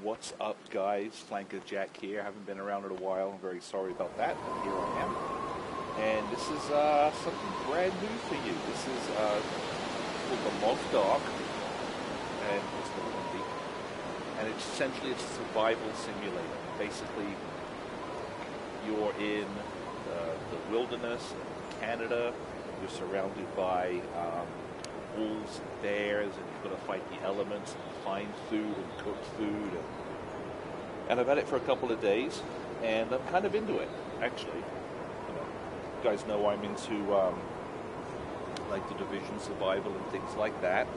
What's up, guys? FlankerJack here. Haven't been around in a while. I'm very sorry about that, but here I am. And this is something brand new for you. This is called The Lost Ark, and it's the movie. And it's essentially a survival simulator. Basically, you're in the wilderness in Canada. You're surrounded by wolves and bears, and you've got to fight the elements and find food and cook food. And I've had it for a couple of days, and I'm kind of into it, actually. You guys know I'm into like the Division survival and things like that.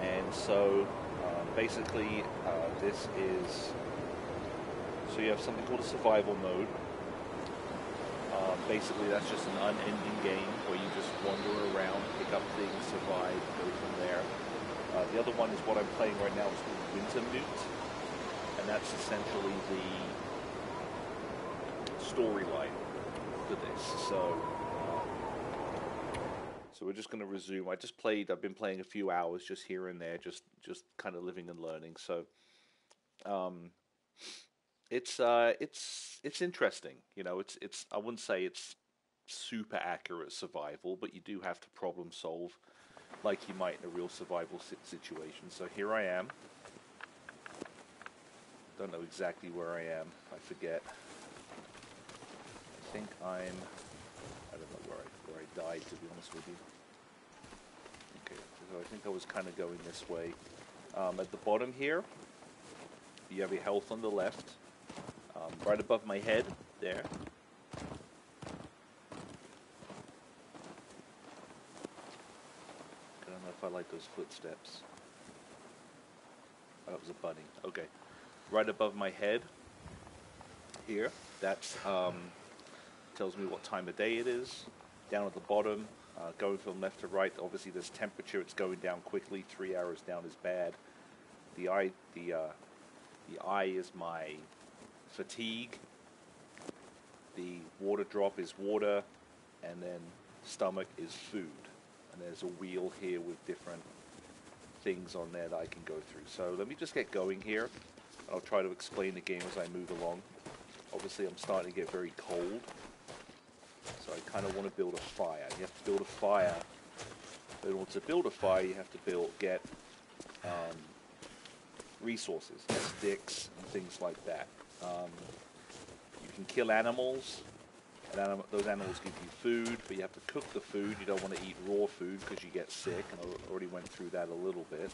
And so basically this is, so you have something called a survival mode. Basically, that's just an unending game where you just wander around, pick up things, survive, go from there. The other one is what I'm playing right now. It's called Wintermute, and that's essentially the storyline for this. So we're just going to resume. I've been playing a few hours just here and there, just kind of living and learning. So it's interesting, you know. It's I wouldn't say it's super accurate survival, but you do have to problem solve like you might in a real survival situation. So here I am. Don't know exactly where I am. I forget. I think I don't know where I died, to be honest with you. Okay, so I think I was kind of going this way. At the bottom here, you have your health on the left. Right above my head, there. I don't know if I like those footsteps. Oh, that was a bunny. Okay. Right above my head, here, that's tells me what time of day it is. Down at the bottom, going from left to right, obviously there's temperature. It's going down quickly. 3 hours down is bad. The eye is my fatigue. The water drop is water, and then stomach is food. And there's a wheel here with different things on there that I can go through. So let me just get going here. I'll try to explain the game as I move along. Obviously I'm starting to get very cold, so I kind of want to build a fire. You have to build a fire. But in order to build a fire, you have to get resources, sticks, and things like that. You can kill animals, and those animals give you food, but you have to cook the food. You don't want to eat raw food because you get sick, and I already went through that a little bit.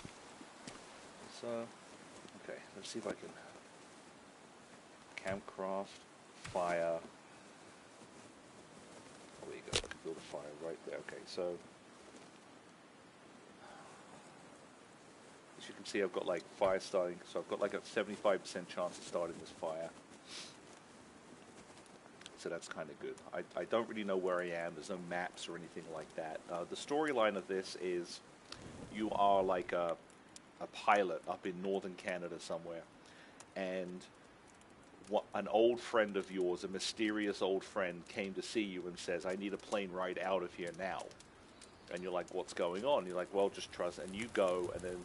So, okay, let's see if I can campcraft, fire. Oh, there you go, I can build a fire right there. Okay, so as you can see, I've got like fire starting, so I've got like a 75% chance of starting this fire. So that's kind of good. I don't really know where I am. There's no maps or anything like that. The storyline of this is you are like a pilot up in northern Canada somewhere, and an old friend of yours, a mysterious old friend, came to see you and says, I need a plane ride out of here now. And you're like, what's going on? You're like, well, just trust. And you go, and then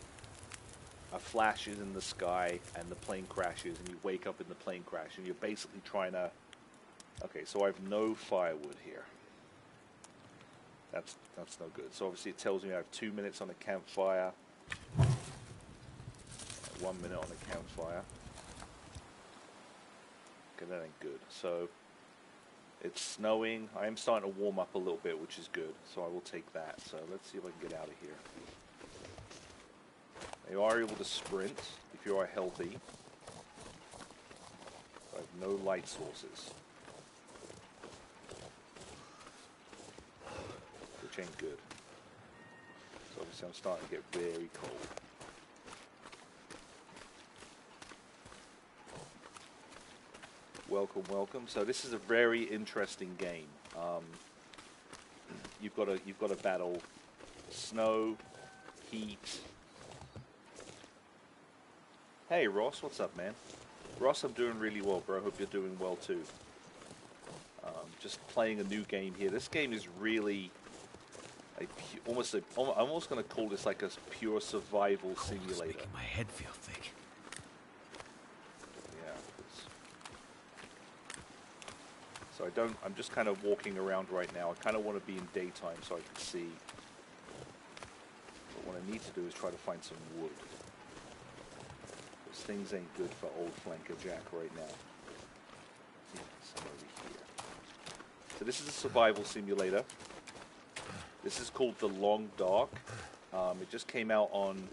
a flash is in the sky, and the plane crashes, and you wake up in the plane crash, and you're basically trying to... Okay, so I have no firewood here. That's no good. So obviously it tells me I have 2 minutes on a campfire. 1 minute on a campfire. Okay, that ain't good. So it's snowing. I am starting to warm up a little bit, which is good. So I will take that. So let's see if I can get out of here. You are able to sprint if you are healthy. I have no light sources, which ain't good. So obviously I'm starting to get very cold. Welcome, welcome. So this is a very interesting game. You've got to battle snow, heat. Hey Ross, what's up, man? Ross, I'm doing really well, bro. Hope you're doing well too. Just playing a new game here. This game is really I'm almost going to call this like a pure survival simulator. Making my head feel thick. So I'm just kind of walking around right now. I kind of want to be in daytime so I can see. But what I need to do is try to find some wood. Because things ain't good for old FlankerJack right now. Some over here. So this is a survival simulator. This is called The Long Dark. It just came out on...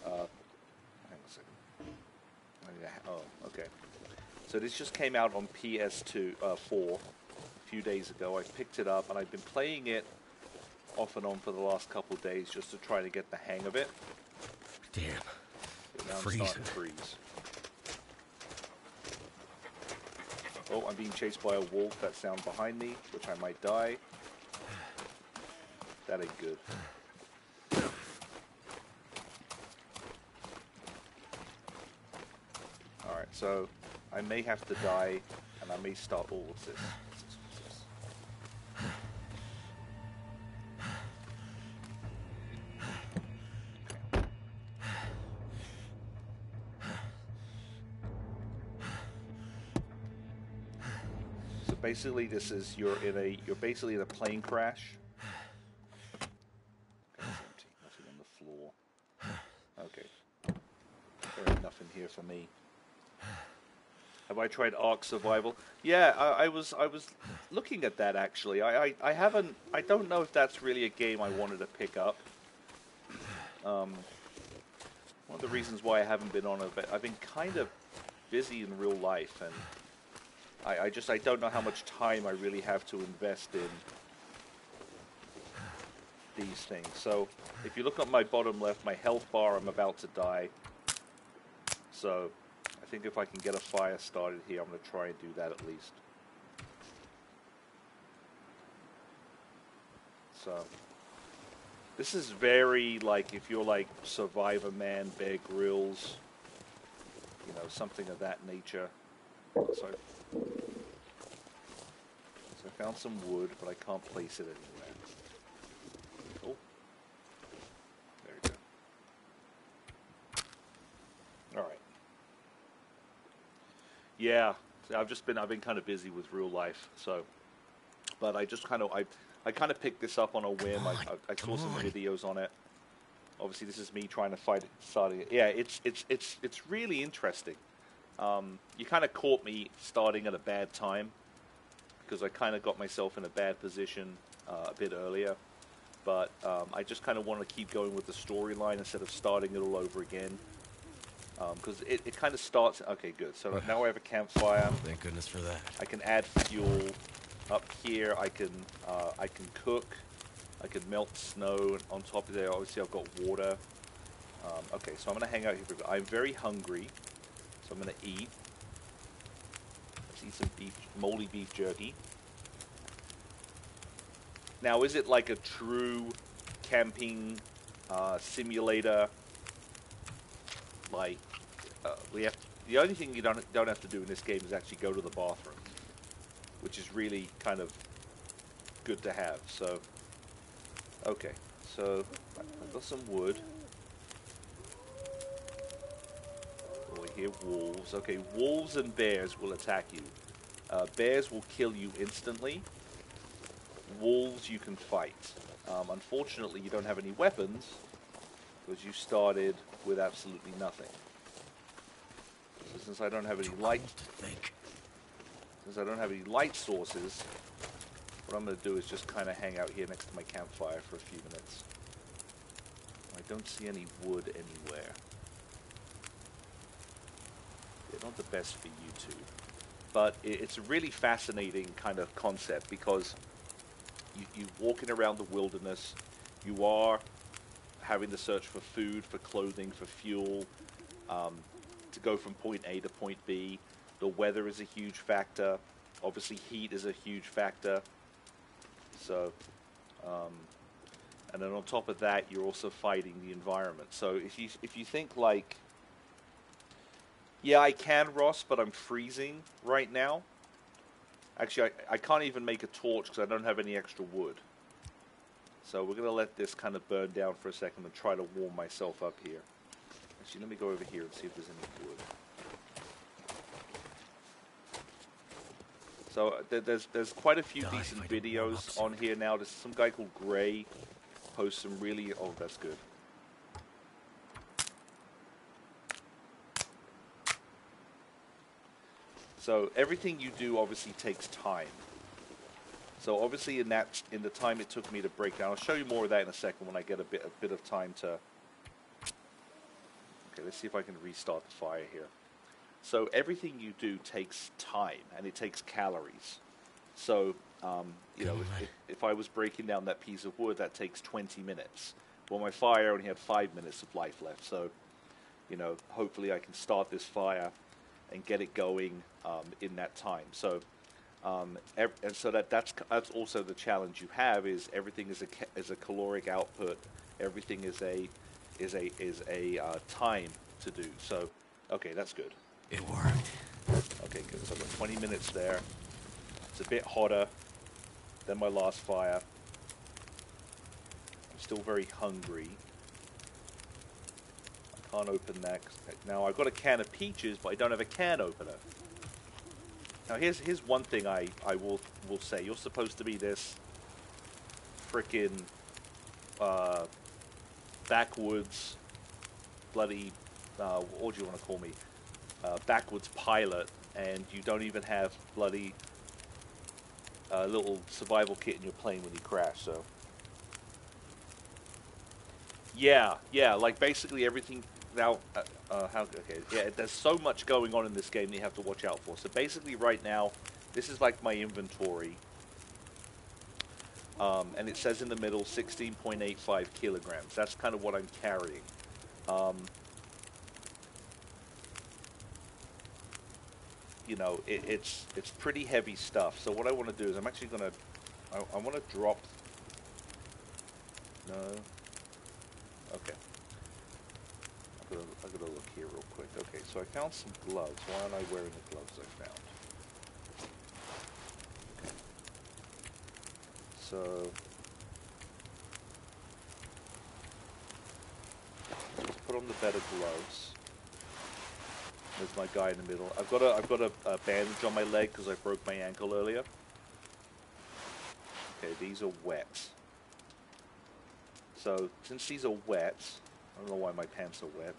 hang on a second. Oh, okay. So this just came out on PS4 a few days ago. I picked it up and I've been playing it off and on for the last couple of days just to try to get the hang of it. Damn. Now I'm starting to freeze. Oh, I'm being chased by a wolf. That sound behind me, which I might die. That ain't good. Alright, so I may have to die, and I may start all of this. So basically, this is you're basically in a plane crash. Okay, it's empty. Nothing on the floor. Okay, there ain't nothing here for me. Have I tried Ark Survival? Yeah, I was looking at that actually. I don't know if that's really a game I wanted to pick up. One of the reasons why I haven't been on it, but I've been kind of busy in real life, and I don't know how much time I really have to invest in these things. So if you look at my bottom left, my health bar, I'm about to die. So I think if I can get a fire started here, I'm going to try and do that at least. So this is very like if you're like Survivor Man, Bear Grylls, you know, something of that nature. So I found some wood, but I can't place it anywhere. Oh, there we go. All right. Yeah, I've been kind of busy with real life, so. But I just kind of I kind of picked this up on a whim. I saw some videos on it. Obviously, this is me trying to starting it. Yeah, it's really interesting. You kind of caught me starting at a bad time because I kind of got myself in a bad position a bit earlier. But I just kind of want to keep going with the storyline instead of starting it all over again. Because it kind of starts... Okay, good. So now I have a campfire. Thank goodness for that. I can add fuel. Up here, I can cook. I can melt snow. And on top of there, obviously, I've got water. Okay, so I'm going to hang out here for a bit. I'm very hungry, so I'm going to eat. Let's eat some moldy beef jerky. Now, is it like a true camping simulator? Like, the only thing you don't have to do in this game is actually go to the bathroom, which is really kind of good to have. So, okay, so I've got some wood. Oh, we hear wolves. Okay, wolves and bears will attack you. Bears will kill you instantly. Wolves you can fight. Unfortunately, you don't have any weapons because you started with absolutely nothing. So since I don't have any light sources, what I'm going to do is just kind of hang out here next to my campfire for a few minutes. I don't see any wood anywhere. They're not the best for YouTube. But it's a really fascinating kind of concept because you're walking around the wilderness. You are having to search for food, for clothing, for fuel, to go from point A to point B. The weather is a huge factor. Obviously, heat is a huge factor. So, and then on top of that, you're also fighting the environment. So if you think like, yeah, I can, Ross, but I'm freezing right now. Actually, I can't even make a torch because I don't have any extra wood. So we're going to let this kind of burn down for a second and try to warm myself up here. Actually, let me go over here and see if there's any wood. So there's quite a few Die decent if I don't warm up videos soon. on here now. There's some guy called Gray posts some really... Oh, that's good. So everything you do obviously takes time. So obviously in the time it took me to break down, I'll show you more of that in a second when I get a bit of time to... Okay, let's see if I can restart the fire here. So everything you do takes time, and it takes calories. So, you know, if I was breaking down that piece of wood, that takes 20 minutes. Well, my fire only had 5 minutes of life left, so, you know, hopefully I can start this fire and get it going in that time. So, and so that's also the challenge you have, is everything is a caloric output. Everything is a time to do. So, okay, that's good. It worked. Okay, good. So I've got 20 minutes there. It's a bit hotter than my last fire. I'm still very hungry. I can't open that. Now, I've got a can of peaches, but I don't have a can opener. Now, here's one thing I will say. You're supposed to be this frickin' backwoods bloody... what do you want to call me? Backwoods pilot, and you don't even have bloody little survival kit in your plane when you crash. So yeah, like basically everything now. Okay, yeah, there's so much going on in this game that you have to watch out for. So basically right now, this is like my inventory, and it says in the middle 16.85 kilograms. That's kind of what I'm carrying. You know, it's pretty heavy stuff. So what I want to do is I'm actually going to... I want to drop... No. Okay. I'm gonna look here real quick. Okay, so I found some gloves. Why aren't I wearing the gloves I found? Okay. So... let's put on the better gloves. There's my guy in the middle. I've got a bandage on my leg because I broke my ankle earlier. Okay, these are wet. So since these are wet, I don't know why my pants are wet.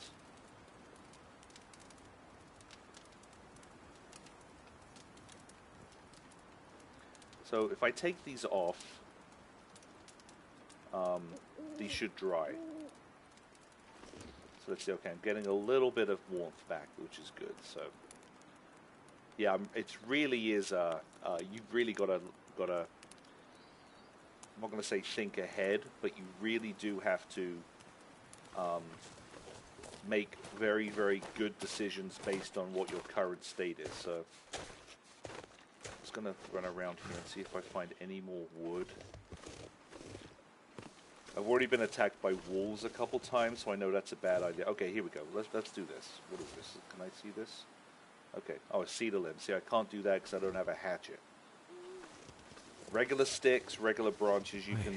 So if I take these off, these should dry. So let's see. Okay, I'm getting a little bit of warmth back, which is good. So, yeah, it really is. You've really got to. I'm not going to say think ahead, but you really do have to make very, very good decisions based on what your current state is. So, I'm just going to run around here and see if I find any more wood. I've already been attacked by wolves a couple times, so I know that's a bad idea. Okay, here we go. Let's do this. What is this? Can I see this? Okay. Oh, a cedar limb. See, I can't do that because I don't have a hatchet. Regular sticks, regular branches you can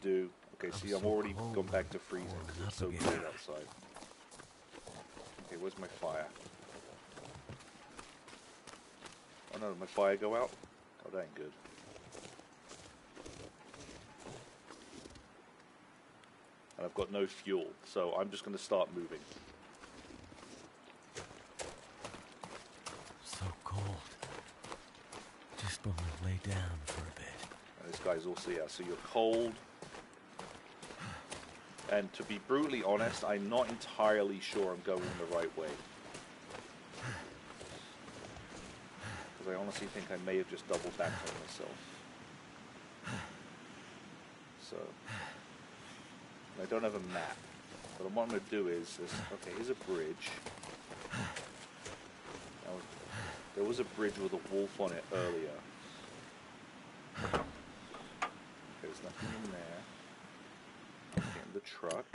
do. Okay, see, I'm already gone back to freezing. It's so cold outside. Okay, where's my fire? Oh no, did my fire go out? Oh, that ain't good. And I've got no fuel, so I'm just going to start moving. So cold. Just want to lay down for a bit. And this guy's also, yeah, so you're cold. And to be brutally honest, I'm not entirely sure I'm going the right way. Because I honestly think I may have just doubled back on myself. So... I don't have a map, but what I'm going to do is this. Okay, here's a bridge. Now, there was a bridge with a wolf on it earlier. Okay, there's nothing in there. Get in the truck.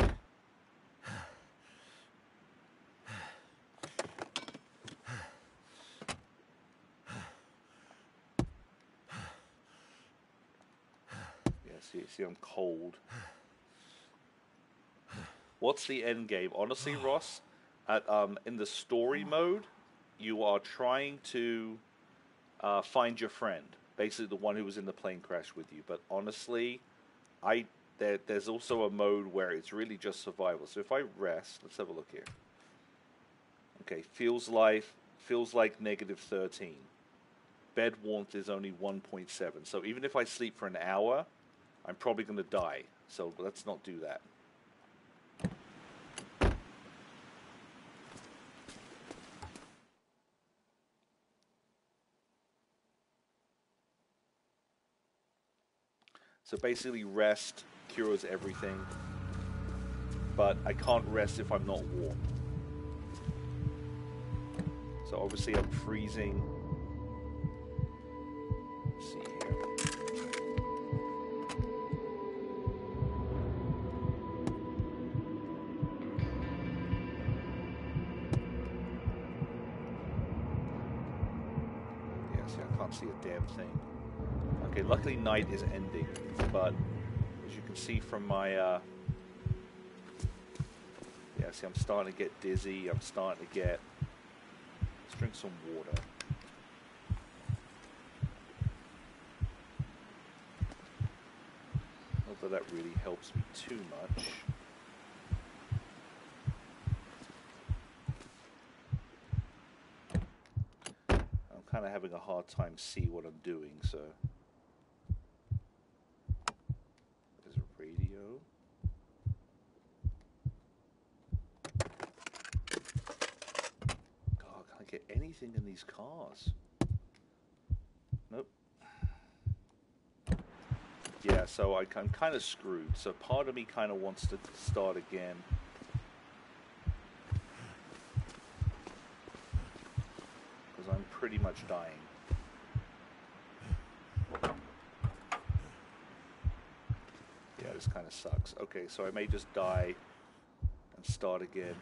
Yeah, see, I'm cold. What's the end game? Honestly, Ross, in the story mode, you are trying to find your friend. Basically, the one who was in the plane crash with you. But honestly, there's also a mode where it's really just survival. So if I rest, let's have a look here. Okay, feels like -13. Bed warmth is only 1.7. So even if I sleep for an hour, I'm probably going to die. So let's not do that. So basically rest cures everything, but I can't rest if I'm not warm. So obviously I'm freezing. Let's see here. Yeah, see, I can't see a damn thing. Okay, luckily night is ending, but as you can see from my, yeah, see, I'm starting to get dizzy. I'm starting to get. Let's drink some water. Not that that really helps me too much. I'm kind of having a hard time see what I'm doing, so. There's a radio. God, I can't get anything in these cars. Nope. Yeah, so I'm kind of screwed. So part of me kind of wants to start again. Because I'm pretty much dying. Yeah, this kind of sucks. Okay, so I may just die and start again.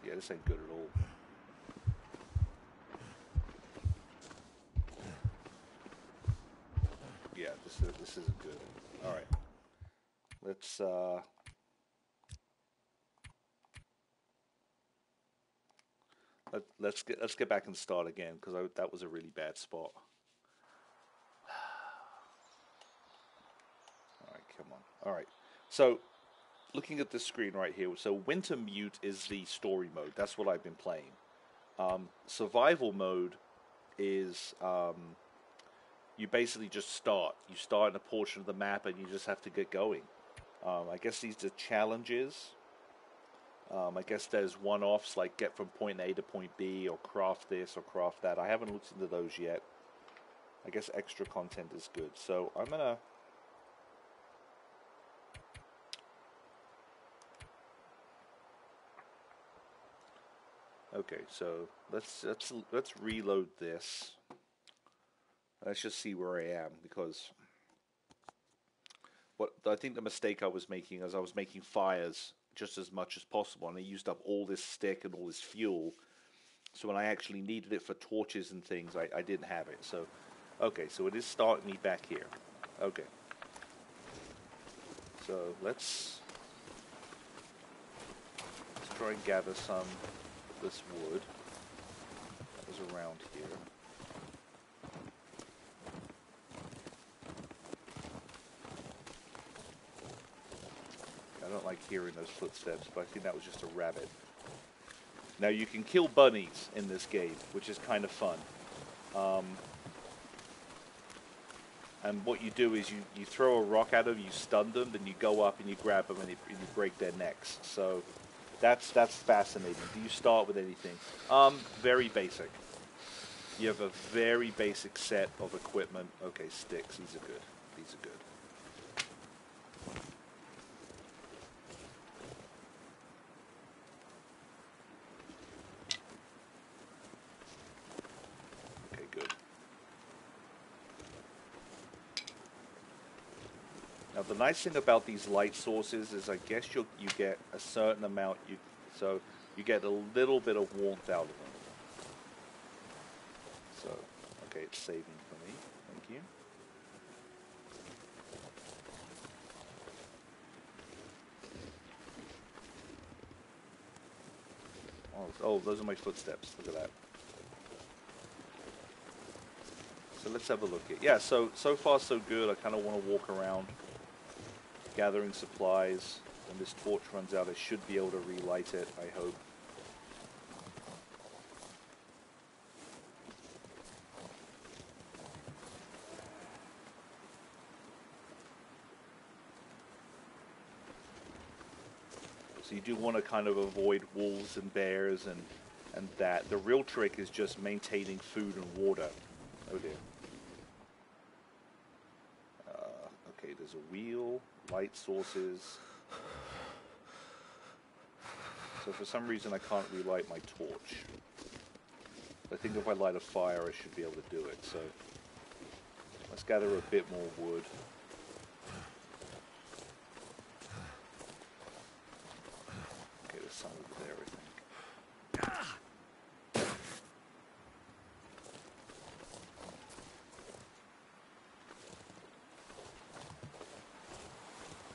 Yeah, this ain't good at all. Yeah, this isn't good. All right, let's get back and start again because that was a really bad spot. All right, come on. All right, so looking at the screen right here, so Winter Mute is the story mode. That's what I've been playing. Survival mode is you basically just start. You start in a portion of the map and you just have to get going. I guess these are challenges. I guess there's one-offs like get from point A to point B or craft this or craft that. I haven't looked into those yet. I guess extra content is good. So I'm gonna. Okay, so let's reload this. Let's just see where I am because what I think the mistake I was making is I was making fires just as much as possible, and I used up all this stick and all this fuel. So when I actually needed it for torches and things, I didn't have it. So, okay, so it is starting me back here. Okay. So let's try and gather some of this wood that was around here. I don't like hearing those footsteps, but I think that was just a rabbit. Now you can kill bunnies in this game, which is kind of fun. And what you do is you throw a rock at them, you stun them, then you go up and you grab them and you break their necks. So that's fascinating. Do you start with anything? Very basic. You have a very basic set of equipment. Okay, sticks. These are good. These are good. Okay, good. Now the nice thing about these light sources is I guess you get a certain amount. So you get a little bit of warmth out of them. So, okay, it's saving for me. Thank you. Oh, those are my footsteps. Look at that. So let's have a look here. Yeah, so far so good. I kind of want to walk around gathering supplies. When this torch runs out, I should be able to relight it, I hope. So you do want to kind of avoid wolves and bears and that. The real trick is just maintaining food and water. Oh dear. Okay, there's a wheel, light sources. So for some reason I can't relight my torch. I think if I light a fire I should be able to do it. So let's gather a bit more wood. Okay, there's some over there, I think.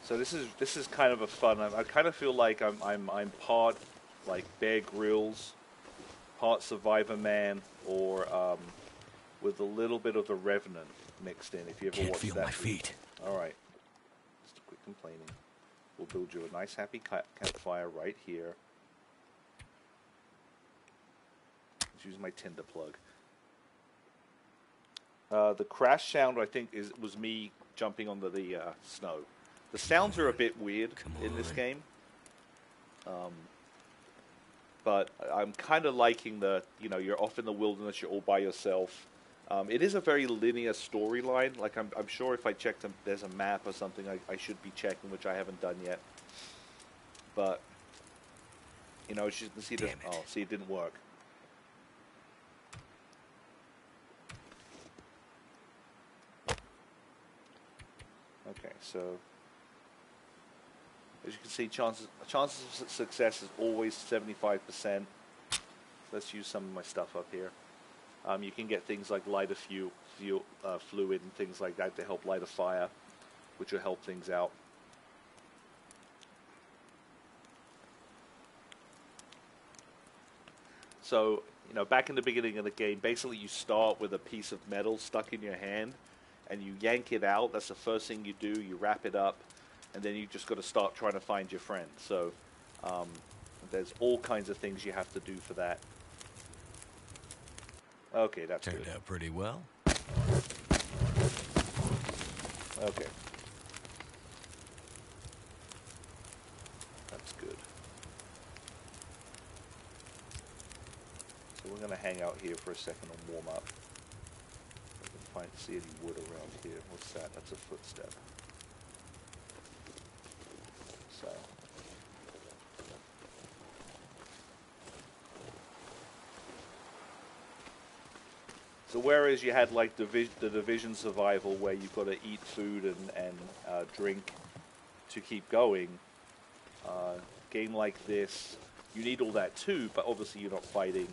So this is kind of a fun. I kind of feel like I'm part like Bear Grylls, part Survivor Man, or with a little bit of the Revenant mixed in. If you ever Can't watched feel that. my feet. All right, just a quick complaining. We'll build you a nice happy campfire right here. Let's use my tinder plug. The crash sound I think was me jumping onto the snow. The sounds are a bit weird in this game, but I'm kind of liking the, you're off in the wilderness, you're all by yourself. It is a very linear storyline. Like I'm sure if I checked there's a map or something I should be checking, which I haven't done yet. But as you can see, this. Oh, see, it didn't work. Okay, so. As you can see, chances of success is always 75%. Let's use some of my stuff up here. You can get things like lighter fluid and things like that to help light a fire, which will help things out. So, back in the beginning of the game, basically you start with a piece of metal stuck in your hand, and you yank it out. That's the first thing you do. You wrap it up. And then you just got to start trying to find your friend. So there's all kinds of things you have to do for that. Okay, that's Turned out pretty well. Okay. That's good. So we're going to hang out here for a second and warm up. I can see any wood around here. What's that? That's a footstep. So whereas you had like the Division survival where you've got to eat food and drink to keep going, game like this, you need all that too, but obviously you're not fighting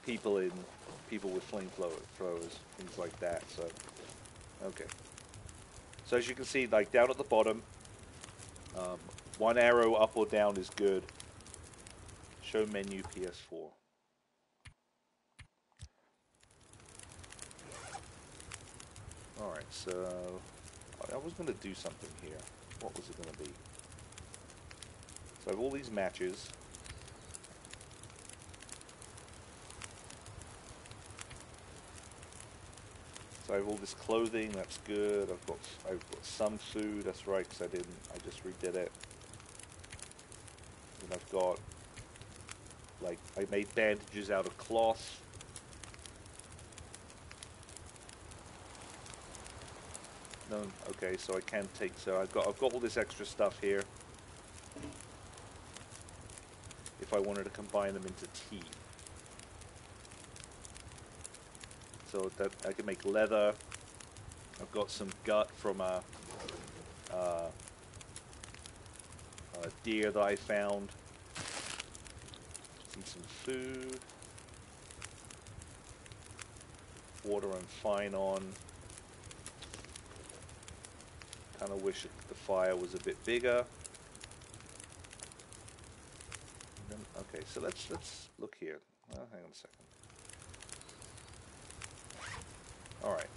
people with flamethrowers, things like that. So okay. So as you can see, like down at the bottom, one arrow up or down is good. Show menu PS4. Alright, so I was going to do something here. What was it going to be? So I have all these matches. So I have all this clothing, that's good. I've got some food, that's right, because I just redid it. And I've got, like, I made bandages out of cloth. No, okay, so I can take, so I've got all this extra stuff here. If I wanted to combine them into tea. So that I can make leather. I've got some gut from a deer that I found. Need some food. Water I'm fine on. Kind of wish the fire was a bit bigger. Okay, so let's look here. Well, hang on a second. All right,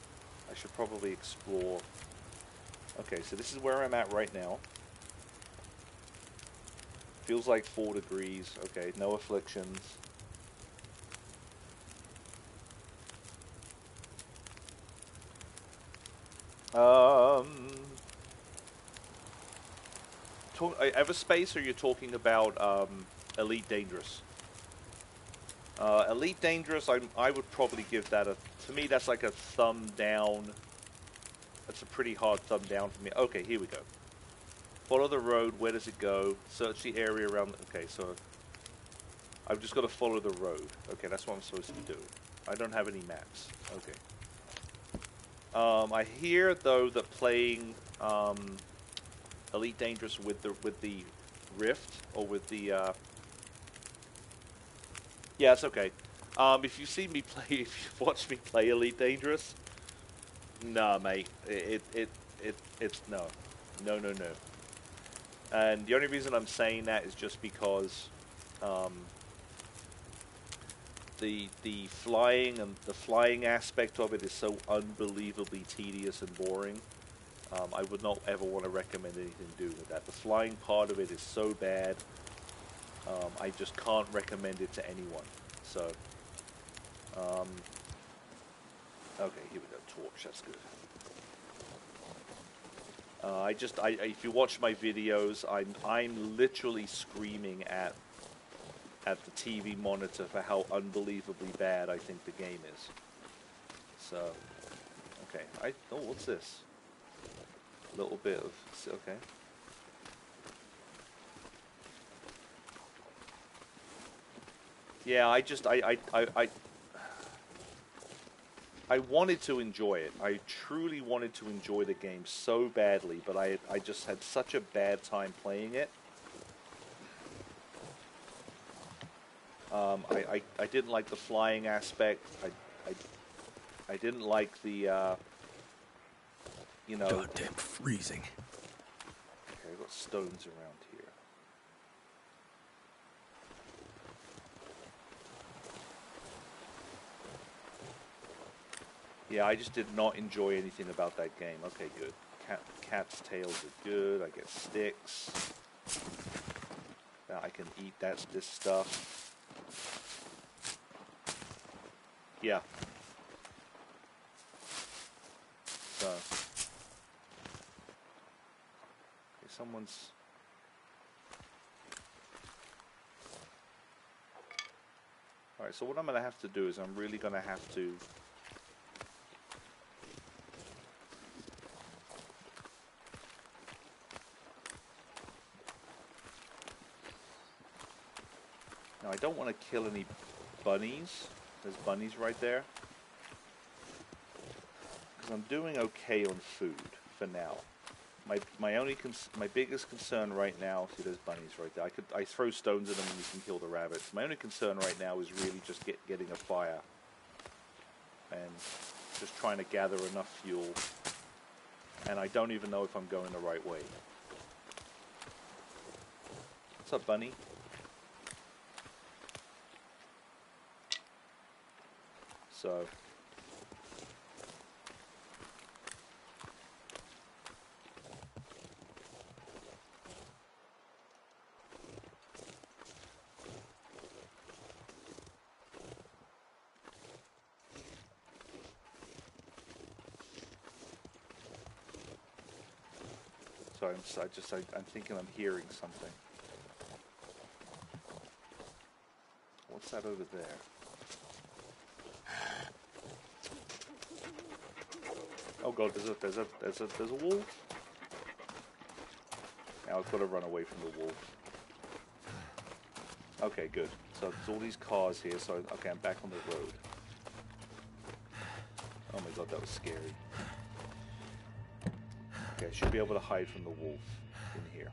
I should probably explore. Okay, so this is where I'm at right now. Feels like 4 degrees. Okay, no afflictions. Everspace, or you're talking about Elite Dangerous? Elite Dangerous, I would probably give that a... To me, that's like a thumb down. That's a pretty hard thumb down for me. Okay, here we go. Follow the road. Where does it go? Search the area around... Okay, so... I've just got to follow the road. Okay, that's what I'm supposed to be doing. I don't have any maps. Okay. I hear, though, that playing Elite Dangerous with the Rift, or with the... Yeah, it's okay. If you see me play... If you've watched me play Elite Dangerous... Nah, mate. It's... No. No, no, no. And the only reason I'm saying that is just because... The flying and the flying aspect of it is so unbelievably tedious and boring. I would not ever want to recommend anything to do with that. The flying part of it is so bad. I just can't recommend it to anyone. So, okay, here we go. Torch. That's good. If you watch my videos, I'm literally screaming at the TV monitor for how unbelievably bad I think the game is. So, okay. Oh, what's this? A little bit of... Okay. Yeah, I wanted to enjoy it. I truly wanted to enjoy the game so badly, but I just had such a bad time playing it. I didn't like the flying aspect. I didn't like the, you know... Goddamn freezing. Okay, I've got stones around here. Yeah, I just did not enjoy anything about that game. Okay, good. Cat's tails are good. I get sticks. Now I can eat this stuff. Yeah. So. Okay, someone's... Alright, so what I'm going to have to do is I'm really going to have to... Now, I don't want to kill any bunnies. There's bunnies right there. Because I'm doing okay on food for now. My biggest concern right now... See, there's bunnies right there. I throw stones at them and you can kill the rabbits. My only concern right now is really just getting a fire. And just trying to gather enough fuel. And I don't even know if I'm going the right way. What's up, bunny? So... I'm thinking I'm hearing something. What's that over there? Oh god, there's a wolf. Now I've got to run away from the wolf. Okay, good. So there's all these cars here. So okay, I'm back on the road. Oh my god, that was scary. Okay, I should be able to hide from the wolf in here.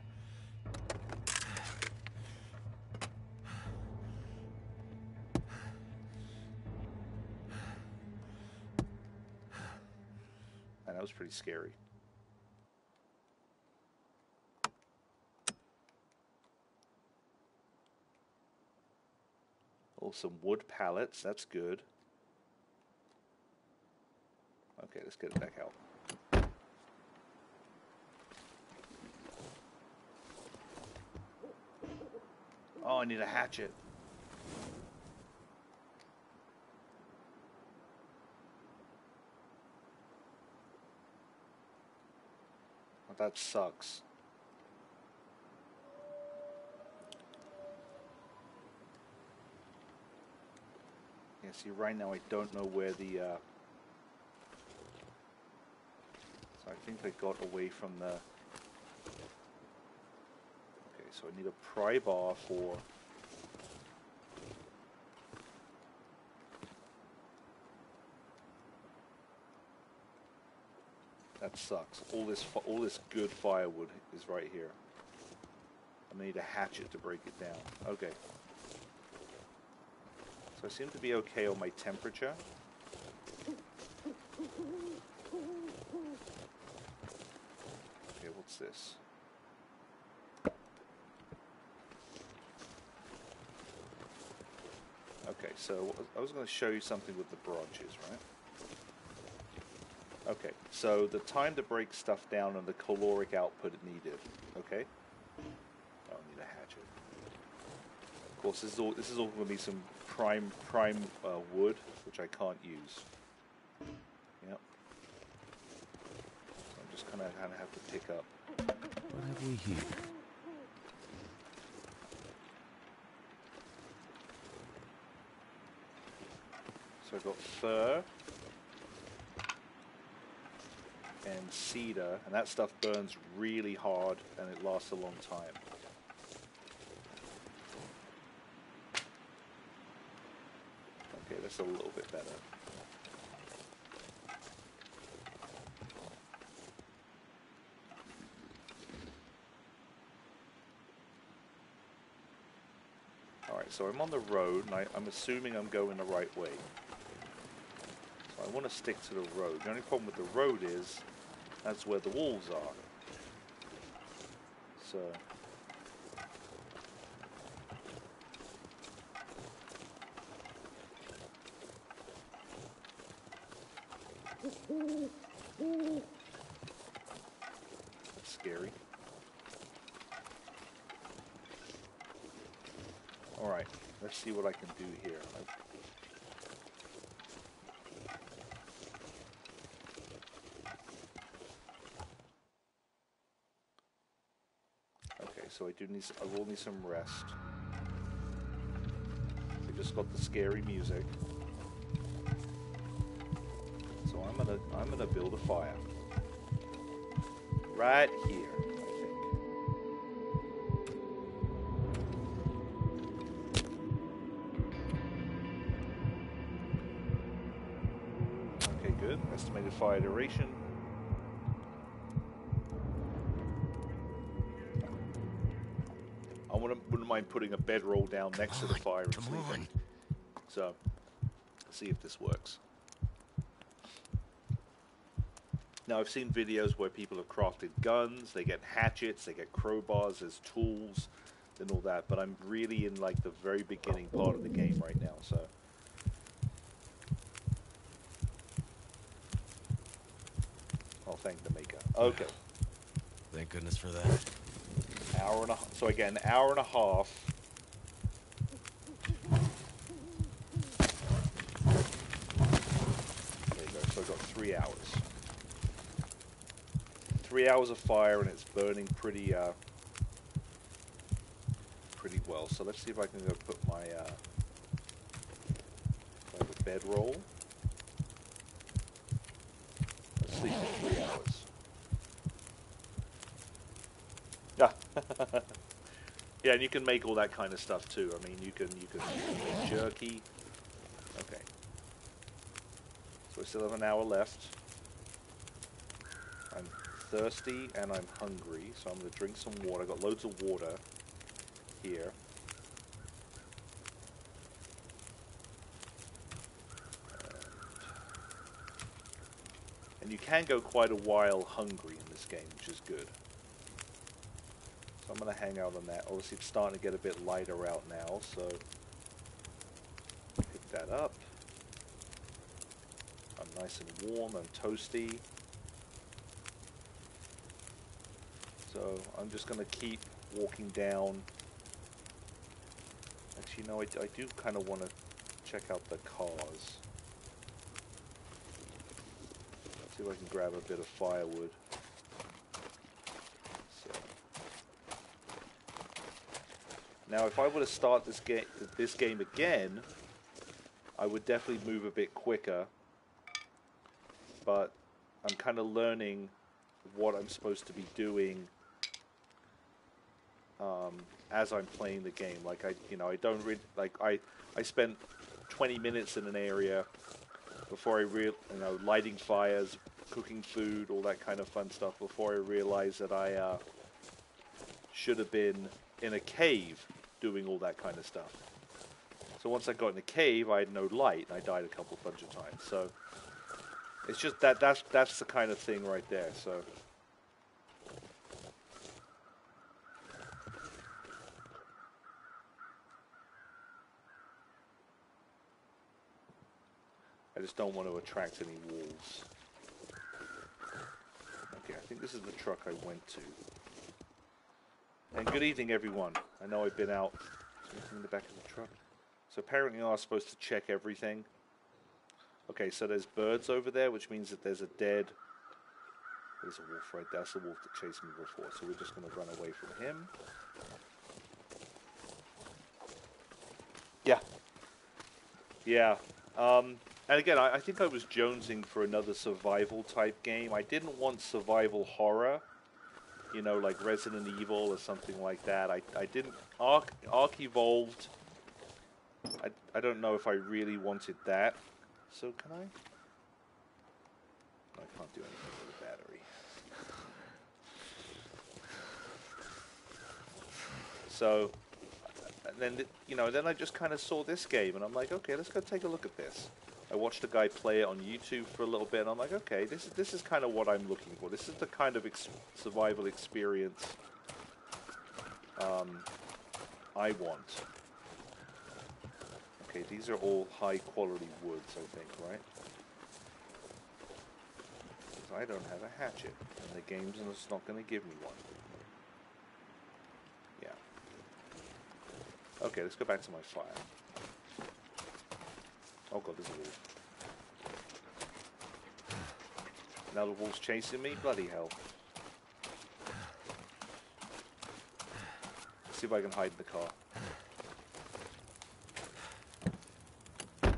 And that was pretty scary. Oh, some wood pallets. That's good. Okay, let's get it back out. Oh, I need a hatchet. Oh, that sucks. Yeah, see, right now I don't know where the... So I think I got away from the... Okay, so I need a pry bar for... That sucks. All this good firewood is right here. I need a hatchet to break it down. Okay. So I seem to be okay on my temperature. Okay, what's this? Okay, so I was going to show you something with the branches, right? Okay, so the time to break stuff down and the caloric output it needed. Okay, I don't need a hatchet. Of course, this is all going to be some prime wood, which I can't use. Yep. So I'm just kind of have to pick up. What have we here? So I've got fir and cedar, and that stuff burns really hard and it lasts a long time. Okay, that's a little bit better. Alright, so I'm on the road, and I'm assuming I'm going the right way. So I want to stick to the road. The only problem with the road is, that's where the wolves are. So... That's scary. Alright, let's see what I can do here. Okay, so I will need some rest. I just got the scary music. So I'm gonna build a fire. Right here, I think. Okay, good. Estimated fire duration. I wouldn't mind putting a bedroll down next to the fire and sleeping. So, let's see if this works. Now, I've seen videos where people have crafted guns, they get hatchets, they get crowbars as tools, and all that, but I'm really in, like, the very beginning part of the game right now, so... Oh, thank the maker. Okay. Thank goodness for that. Hour and a half. So again, hour and a half. There you go. So I've got 3 hours. 3 hours of fire, and it's burning pretty well. So let's see if I can go put my bedroll. Let's sleep for 3 hours. Yeah, and you can make all that kind of stuff too. I mean, you can make jerky. Okay. So I still have an hour left. I'm thirsty and I'm hungry, so I'm going to drink some water. I've got loads of water here. And you can go quite a while hungry in this game, which is good. So I'm going to hang out on that. Obviously, it's starting to get a bit lighter out now, so... up. I'm nice and warm and toasty. So I'm just going to keep walking down. Actually, no, I do kind of want to check out the cars. See if I can grab a bit of firewood. So. Now, if I were to start this game again, I would definitely move a bit quicker. But I'm kind of learning what I'm supposed to be doing as I'm playing the game. Like I don't really I spent 20 minutes in an area before I lighting fires, cooking food, all that kind of fun stuff before I realized that I should have been in a cave doing all that kind of stuff. So once I got in the cave, I had no light, and I died a bunch of times. So it's just that's the kind of thing right there. So. I just don't want to attract any wolves. Okay, I think this is the truck I went to. And good evening, everyone. I know I've been out. Is there anything in the back of the truck? So apparently I was supposed to check everything. Okay, so there's birds over there, which means that there's a wolf right there. That's the wolf that chased me before. So we're just going to run away from him. Yeah. Yeah. And again, I think I was jonesing for another survival type game. I didn't want survival horror, you know, like Resident Evil or something like that. I didn't. Ark Evolved. I don't know if I really wanted that. So can I? I can't do anything with the battery. So, and then then I just kind of saw this game, and I'm like, okay, let's go take a look at this. I watched a guy play it on YouTube for a little bit, and I'm like, okay, this is kind of what I'm looking for. This is the kind of survival experience I want. Okay, these are all high-quality woods, I think, right? Because I don't have a hatchet, and the game's just not going to give me one. Yeah. Okay, let's go back to my fire. Oh god, there's a wolf. Now the wolf's chasing me? Bloody hell. Let's see if I can hide in the car. Okay,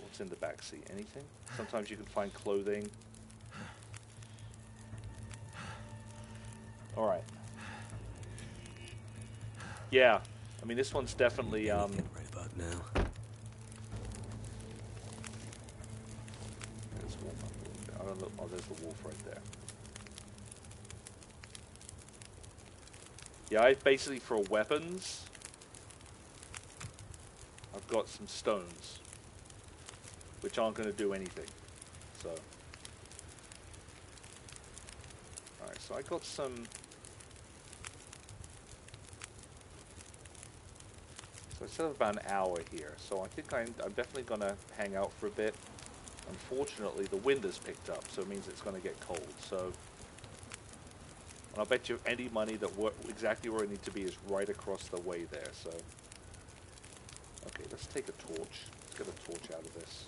what's in the back seat? Anything? Sometimes you can find clothing. Alright. Yeah. I mean, this one's definitely, Right about now. Oh, there's the wolf right there. Yeah, basically for weapons, I've got some stones, which aren't going to do anything. So, alright, so I got some. So I still have about an hour here, so I think I'm definitely going to hang out for a bit. Unfortunately, the wind has picked up, so it means it's going to get cold. So, and I'll bet you any money that exactly where I need to be is right across the way there. So, okay, let's take a torch. Let's get a torch out of this.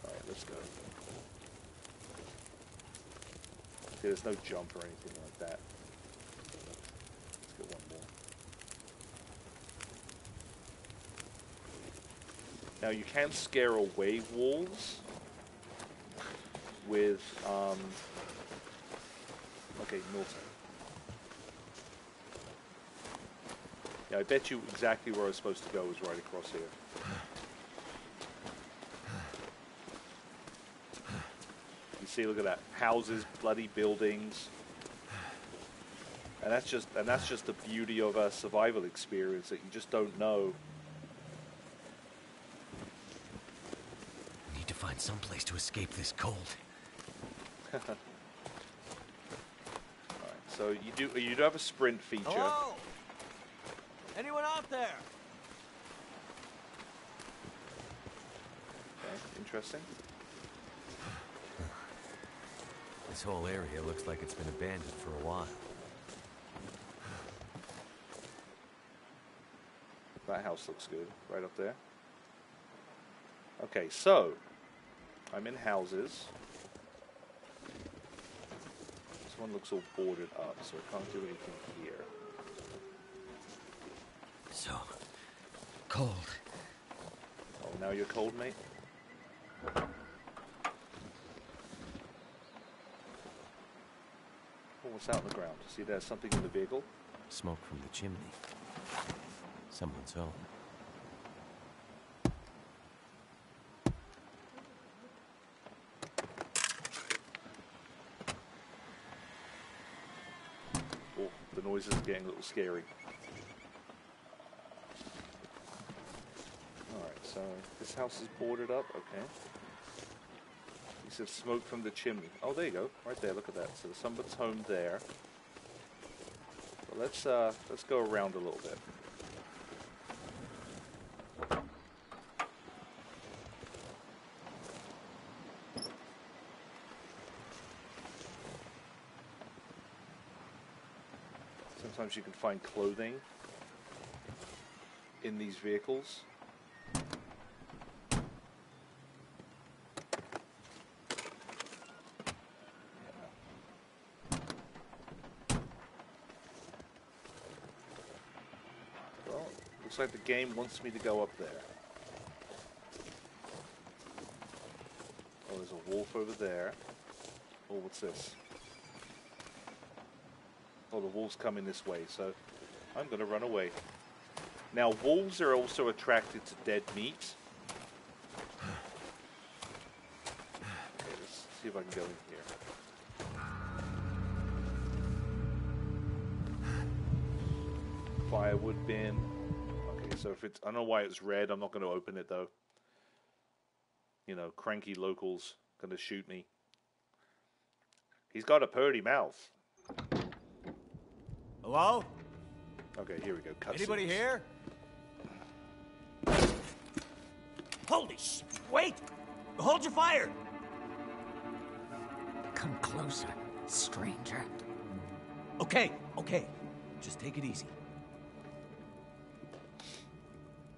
All right, let's go. Okay, there's no jump or anything like that. Let's get one more. Now you can scare away wolves with, okay, Milton. Yeah, I bet you exactly where I was supposed to go was right across here. You see, look at that. Houses, bloody buildings. And that's just the beauty of a survival experience, that you just don't know. Find some place to escape this cold. Alright, so you do have a sprint feature. Hello? Anyone out there? interesting. This whole area looks like it's been abandoned for a while. That house looks good, right up there. Okay, so I'm in houses. This one looks all boarded up, so I can't do anything here. So cold. Oh, now you're cold, mate? Oh, what's out on the ground? See, there's something in the vehicle? Smoke from the chimney. Someone's home. Oh, the noise is getting a little scary. Alright, so this house is boarded up, okay. He said smoke from the chimney. Oh, there you go, right there, look at that. So somebody's home there. But let's go around a little bit. Sometimes you can find clothing in these vehicles. Well, looks like the game wants me to go up there. Oh, there's a wolf over there. Oh, what's this? Oh, the wolves coming this way, so I'm going to run away. Now, wolves are also attracted to dead meat. Okay, let's see if I can go in here. Firewood bin. Okay, so if it's... I don't know why it's red. I'm not going to open it, though. You know, cranky locals going to shoot me. He's got a purty mouth. Hello? Okay, here we go. Anybody here? Holy sh... Wait! Hold your fire! Come closer, stranger. Okay. Just take it easy.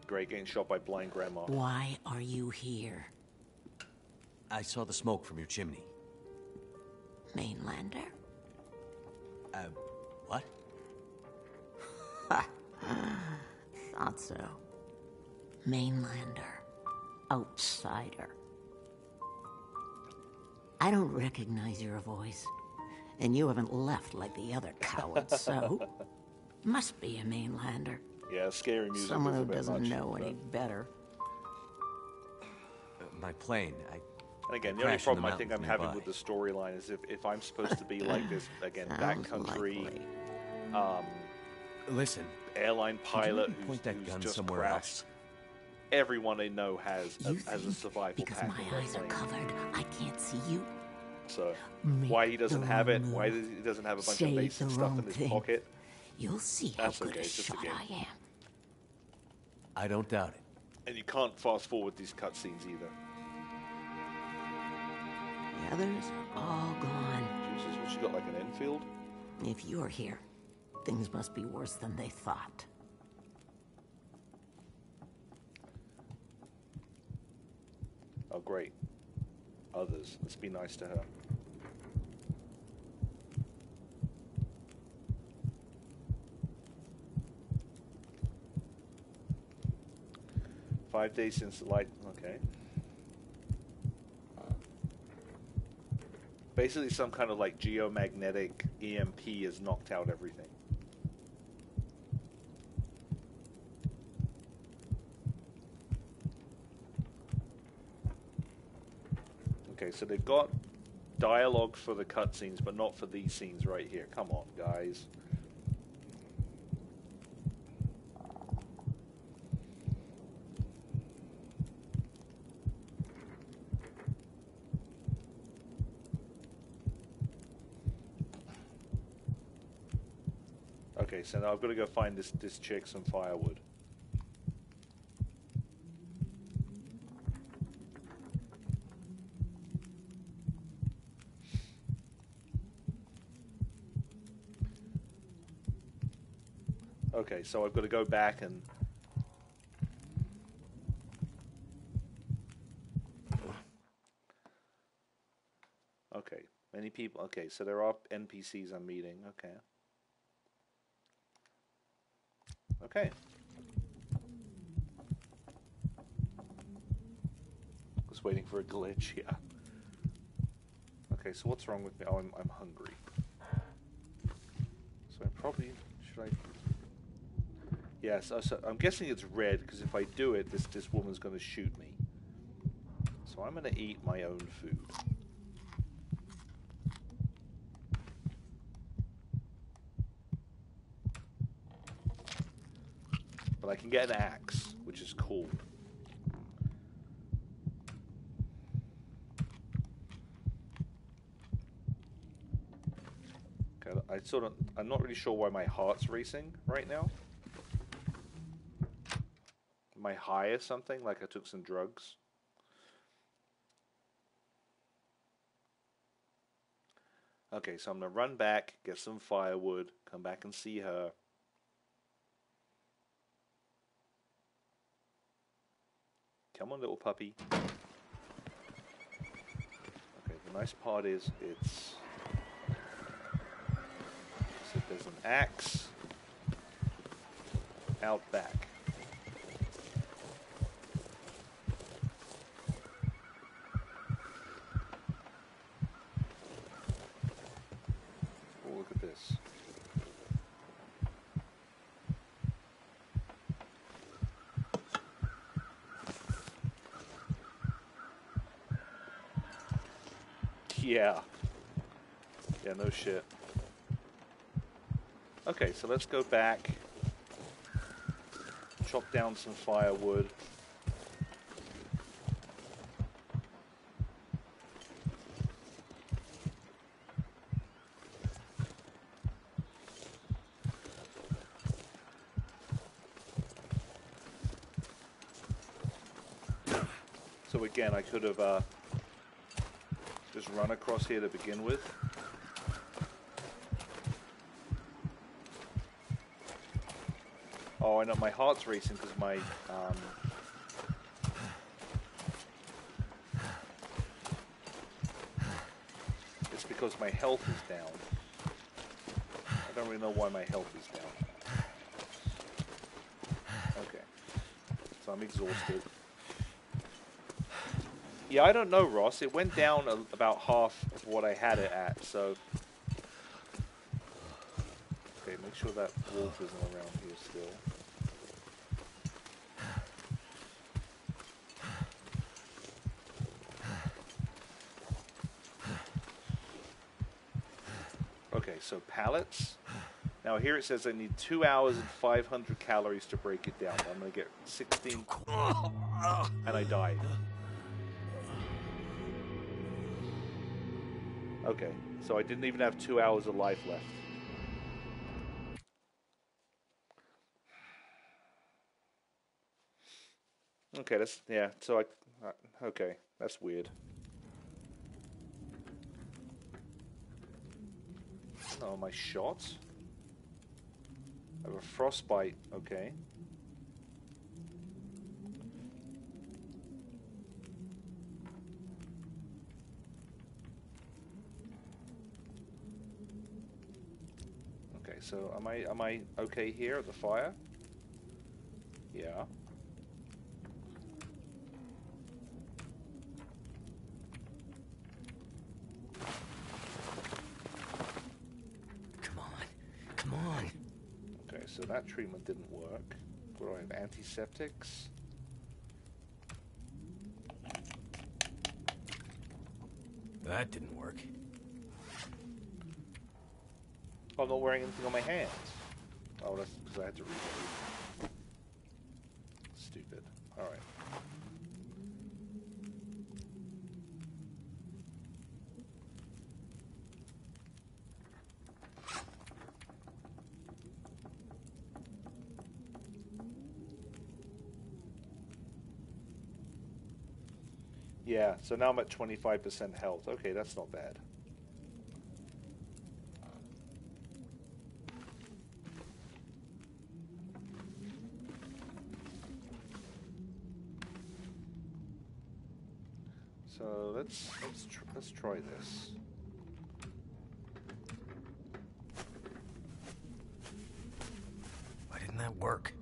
Great, getting shot by blind grandma. Why are you here? I saw the smoke from your chimney. Mainlander? What? Thought so. Mainlander. Outsider. I don't recognize your voice. And you haven't left like the other cowards, so... Must be a Mainlander. Yeah, scary music. Someone is a who bit doesn't much, know but... any better. My plane. And again, the only problem I think I'm having with the storyline is if I'm supposed to be like this, again, backcountry, Listen, airline pilot who's that gun just somewhere crashed. else. Everyone I know has You a think survival because pack. my eyes are covered, I can't see you? So Make why he doesn't the have it? wrong Why move. he doesn't have a bunch Say of basic the stuff wrong in his thing. pocket? You'll see how That's good okay, a it's just a shot game. I am. I don't doubt it. And you can't fast forward these cutscenes either. The others are all gone. Jesus, what you got, like an Enfield? If you're here, things must be worse than they thought. Oh, great. Others. Let's be nice to her. "5 days since the light..." Okay. Basically some kind of like geomagnetic EMP has knocked out everything. Okay, so they've got dialogue for the cutscenes, but not for these scenes right here. Come on, guys. Okay, so now I've got to go find this chick some firewood. Okay, so I've got to go back and... Okay, many people... Okay, so there are NPCs I'm meeting. Okay. Okay. Just waiting for a glitch, yeah. Okay, so what's wrong with me? Oh, I'm hungry. So I probably... Should I... Yes, so I'm guessing it's red, because if I do it, this woman's going to shoot me. So I'm going to eat my own food. But I can get an axe, which is cool. Okay, I'm not really sure why my heart's racing right now. Am I high or something? Like I took some drugs? Okay, so I'm going to run back, get some firewood, come back and see her. Come on, little puppy. Okay, the nice part is it's... So there's an axe out back. Oh, look at this. Yeah. Yeah, no shit. Okay, so let's go back. Chop down some firewood. So again, I could have just run across here to begin with. Oh, I know, my heart's racing because my, it's because my health is down. I don't really know why my health is down. Okay. So I'm exhausted. Yeah, I don't know, Ross. It went down about half of what I had it at, so... Okay, make sure that wolf isn't around here still. Okay, so pallets. Now here it says I need 2 hours and 500 calories to break it down. I'm going to get 16... And I died. Okay, so I didn't even have 2 hours of life left. Okay, that's, yeah, so okay, that's weird. Oh, my shots? I have a frostbite, okay. Okay, so am I okay here at the fire? Yeah. Come on. Okay, so that treatment didn't work. What do I have? Antiseptics? That didn't work. Oh, I'm not wearing anything on my hands. Oh, that's because I had to reload. Stupid. Alright. Yeah, so now I'm at 25% health. Okay, that's not bad. So let's try this. Why didn't that work?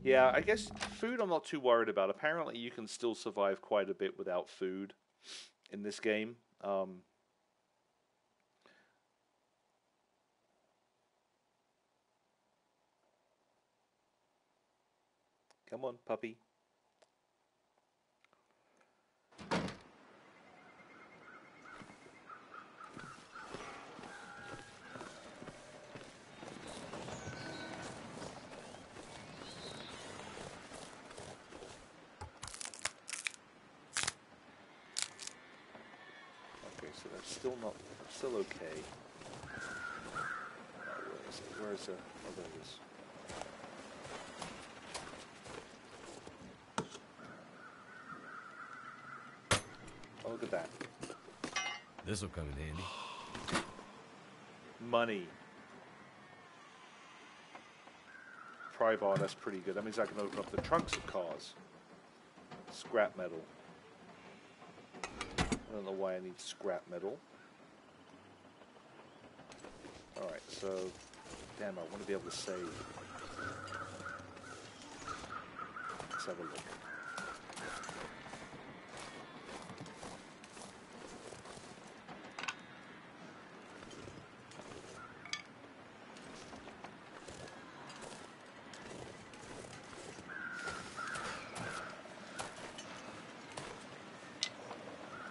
Yeah, I guess food I'm not too worried about. Apparently you can still survive quite a bit without food in this game. Come on, puppy. Okay, so that's still okay. Where is it? Where is it? Oh, there it is. Oh, look at that. This'll come in handy. Money. Pry bar, that's pretty good. That means I can open up the trunks of cars. Scrap metal. I don't know why I need scrap metal. Alright, so... Damn, I want to be able to save. Let's have a look.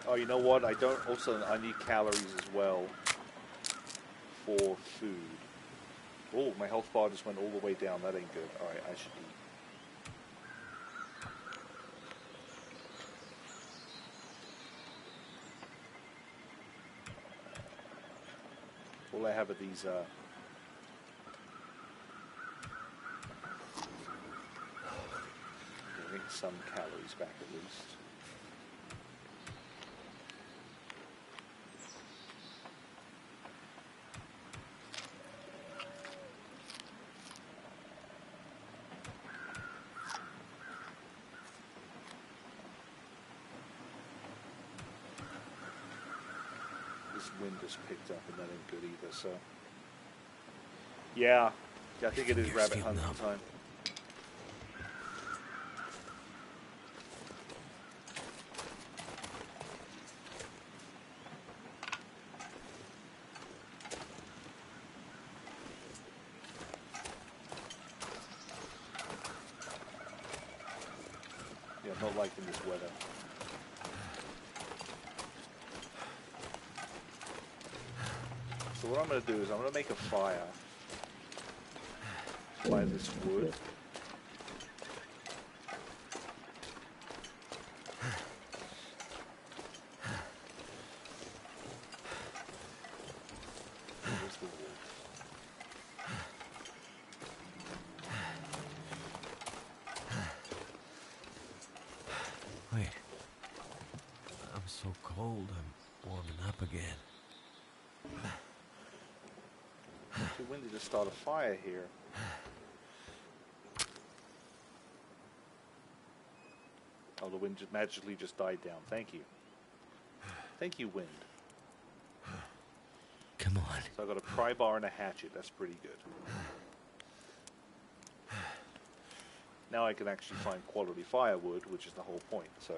Oh, you know what? I need calories as well for food. Oh, my health bar just went all the way down. That ain't good. Alright, I should eat. All I have are these, getting some calories back at least. Wind just picked up and that ain't good either, so yeah, I think it is rabbit hunting time. Yeah, I'm not liking this weather. So what I'm going to do is I'm going to make a fire by this wood. Where's the wood? Wait. I'm so cold, I'm warming up again. Too windy to start a fire here. Oh, the wind just magically just died down. Thank you. Thank you, wind. Come on. So I got a pry bar and a hatchet. That's pretty good. Now I can actually find quality firewood, which is the whole point. So,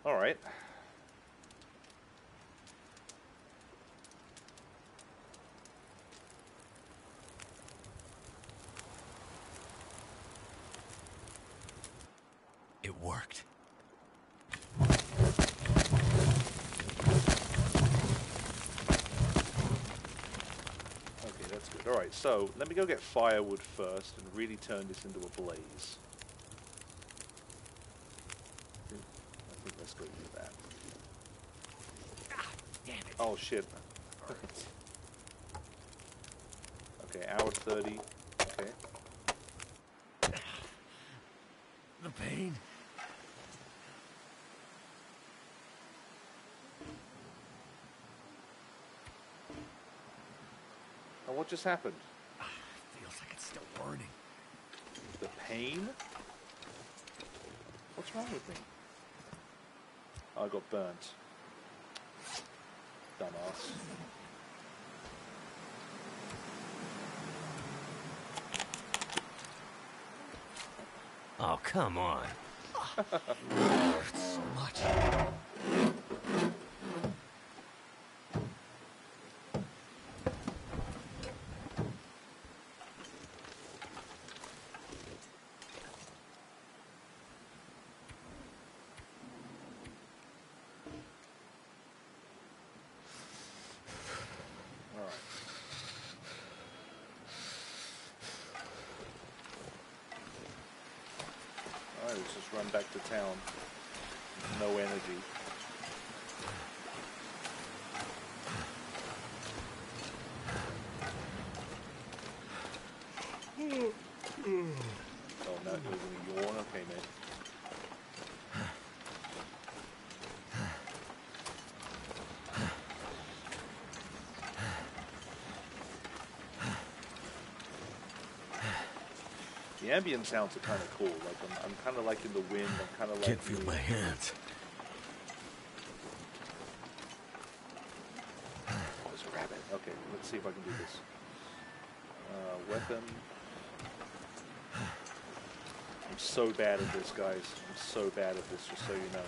all right. It worked. Okay, that's good. All right, so let me go get firewood first and really turn this into a blaze. I think let's go do that. Ah, damn it. Oh, shit. Okay, hour 30. Okay. The pain. Now, what just happened? Feels like it's still burning. The pain? What's wrong with me? I got burnt. Dumbass. Oh, come on. So much. Alright, let's just run back to town. No energy. Oh, no, you're gonna yawn? Okay, mate. The ambient sounds are kind of cool. Like I'm kind of liking the wind. I'm kind of like. Can't feel my hands. Oh, there's a rabbit. Okay, let's see if I can do this. Weapon. I'm so bad at this, guys. I'm so bad at this. Just so you know.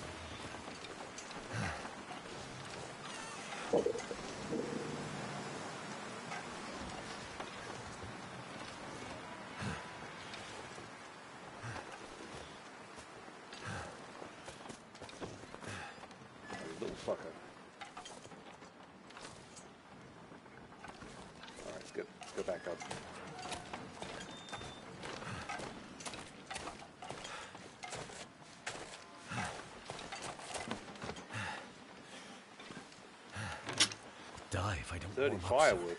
Die if I don't 30 warm up firewood.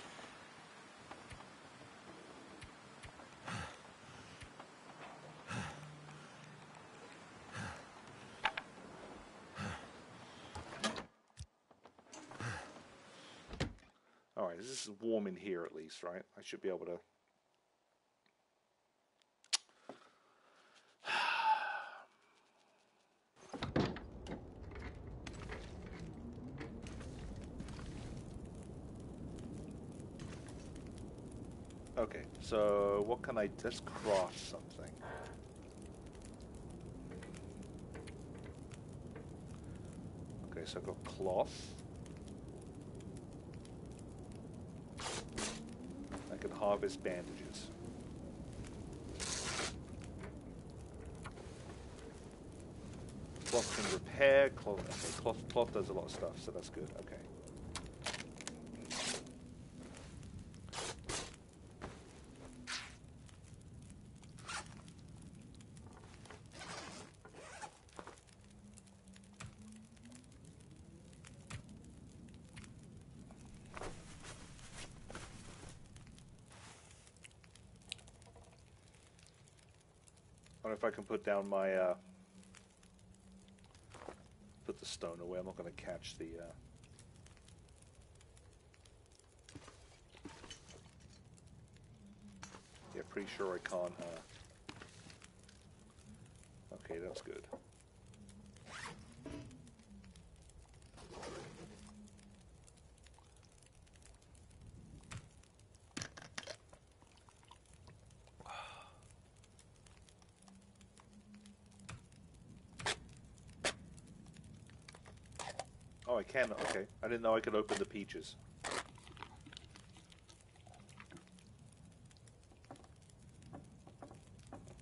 Alright, this is warm in here at least, right? I should be able to... Okay, so what can I... Let's craft something. Okay, so I've got cloth. I can harvest bandages. Cloth can repair, cloth, okay, cloth does a lot of stuff, so that's good, okay. I don't know if I can put down my, put the stone away. I'm not going to catch the, yeah, pretty sure I can't, okay, that's good. Oh, I can. Okay. I didn't know I could open the peaches.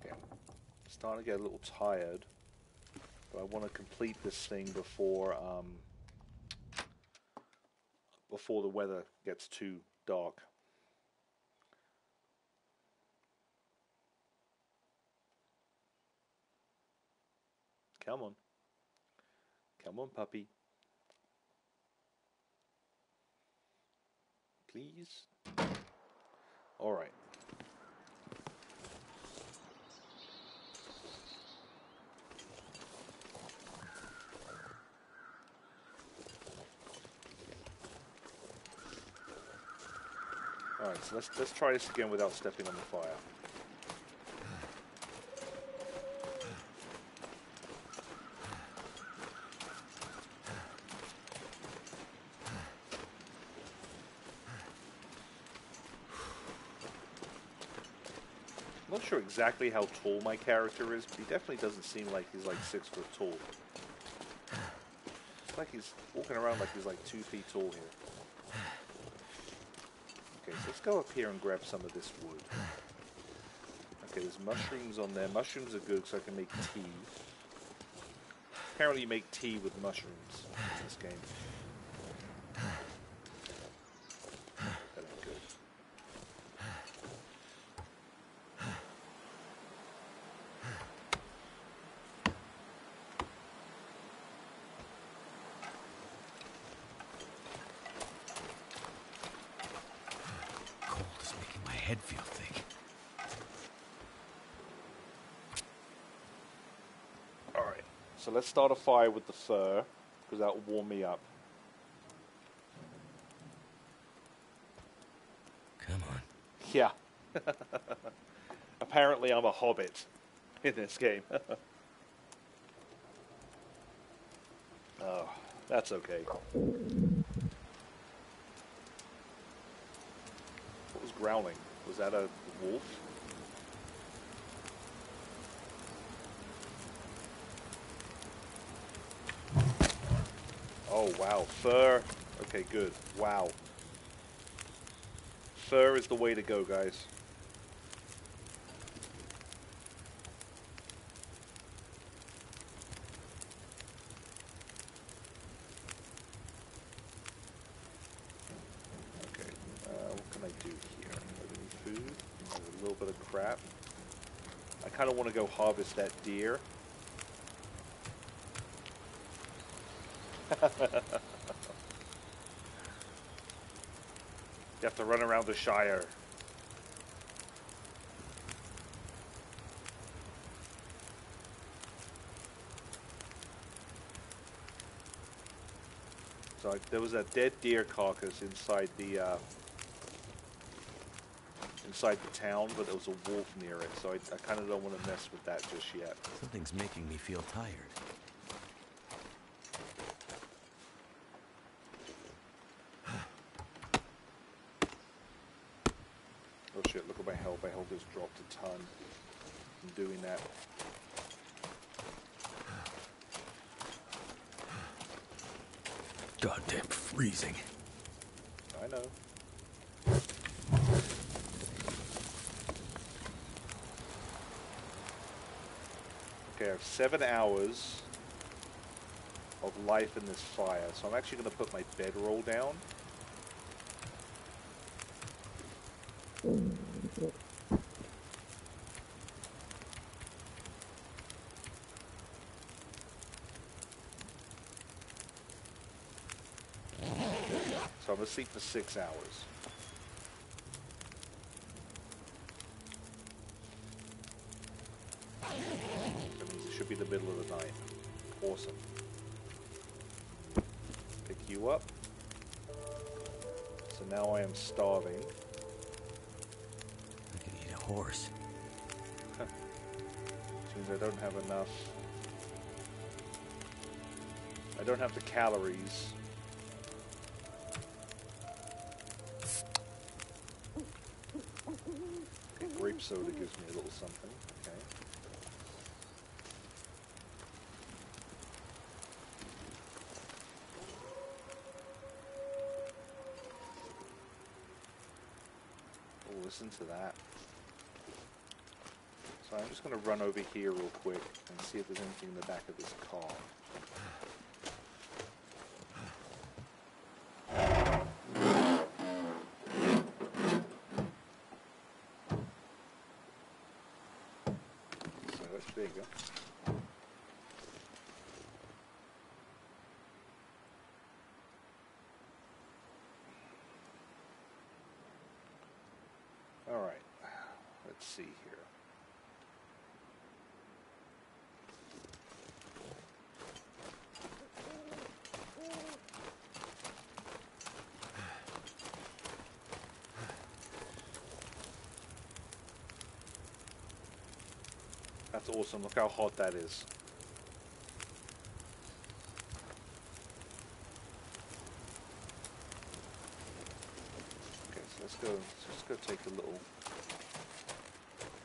Okay. Starting to get a little tired. But I want to complete this thing before before the weather gets too dark. Come on. Come on, puppy. Please. All right. All right. So let's try this again without stepping on the fire. I'm not sure exactly how tall my character is, but he definitely doesn't seem like he's like 6 foot tall. It's like he's walking around like he's like 2 feet tall here. Okay, so let's go up here and grab some of this wood. Okay, there's mushrooms on there. Mushrooms are good so I can make tea. Apparently you make tea with mushrooms in this game. That ain't good. Cold is making my head feel thick. Alright, so let's start a fire with the fur, because that will warm me up. Come on. Yeah. Apparently I'm a hobbit in this game. Oh, that's okay. What was growling? Was that a wolf? Oh, wow. Fur. Okay, good. Wow. Fur is the way to go, guys. Okay, what can I do here? Any food? A little bit of crap. I kind of want to go harvest that deer. You have to run around the Shire. So there was a dead deer carcass inside the town, but there was a wolf near it. So I kind of don't want to mess with that just yet. Something's making me feel tired. Oh shit, look at my health. My health has dropped a ton from doing that. Goddamn freezing. I know. Okay, I have 7 hours of life in this fire, so I'm actually going to put my bedroll down. So I'm going to sleep for 6 hours. That means it should be the middle of the night. Awesome. Pick you up. So now I am starving. I could eat a horse. Seems I don't have enough. I don't have the calories. Okay, grape soda gives me a little something. Okay. Oh, listen to that. So I'm just going to run over here real quick and see if there's anything in the back of this car. So there you go. All right, let's see here. That's awesome. Look how hot that is. Okay, so let's go take a little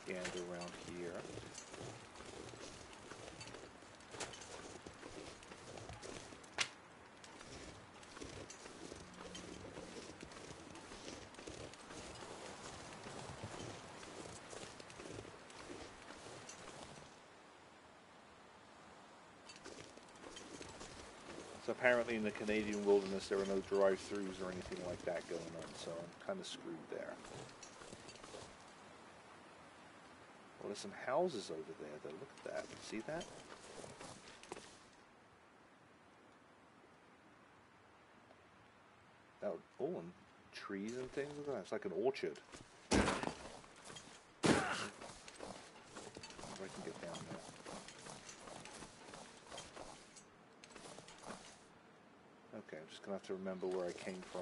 gander around here. So apparently in the Canadian wilderness there are no drive-thrus or anything like that going on, so I'm kind of screwed there. Well, there's some houses over there though, look at that, see that? Oh, and trees and things, look at that, it's like an orchard. If I can get down there. Okay, I'm just going to have to remember where I came from.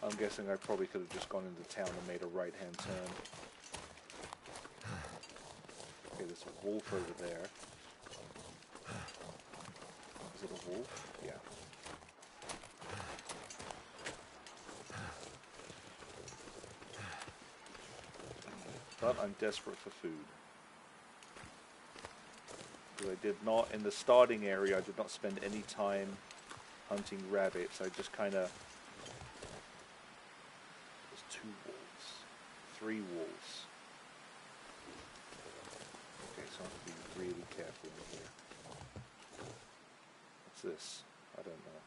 I'm guessing I probably could have just gone into town and made a right-hand turn. Okay, there's a wolf over there. Is it a wolf? Yeah. But I'm desperate for food. Because I did not, in the starting area, I did not spend any time hunting rabbits. I just kind of... There's 2 wolves. 3 wolves. Okay, so I have to be really careful in here. What's this? I don't know.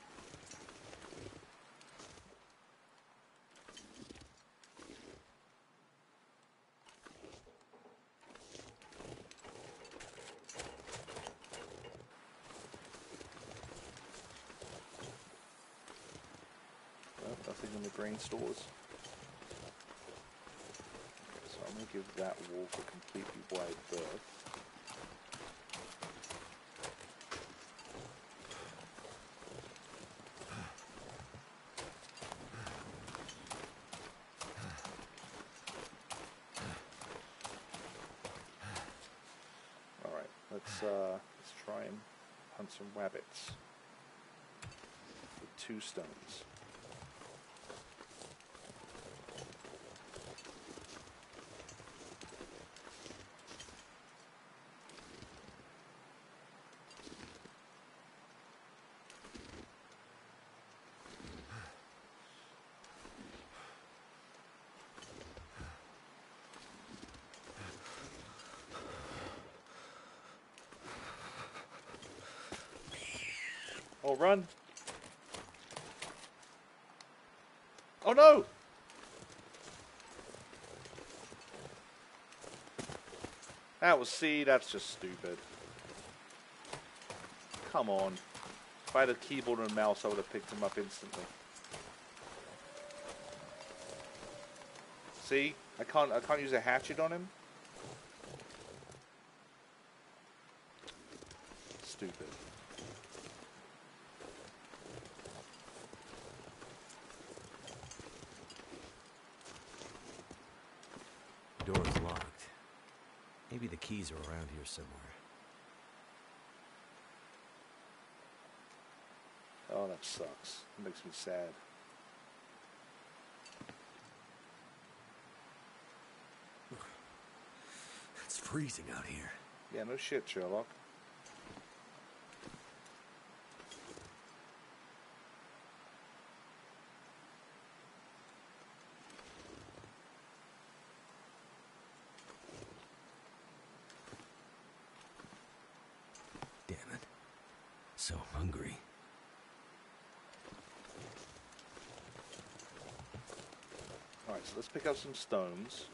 Nothing in the grain stores. Okay, so I'm going to give that wolf a completely wide berth. Alright, let's try and hunt some rabbits with 2 stones. Oh, run! Oh no! That's just stupid. Come on. If I had a keyboard and a mouse, I would have picked him up instantly. See? I can't use a hatchet on him? Stupid. Door's locked. Maybe the keys are around here somewhere. Oh, that sucks. It makes me sad. It's freezing out here. Yeah, no shit, Sherlock. Damn it. So hungry. Alright, so let's pick up some stones.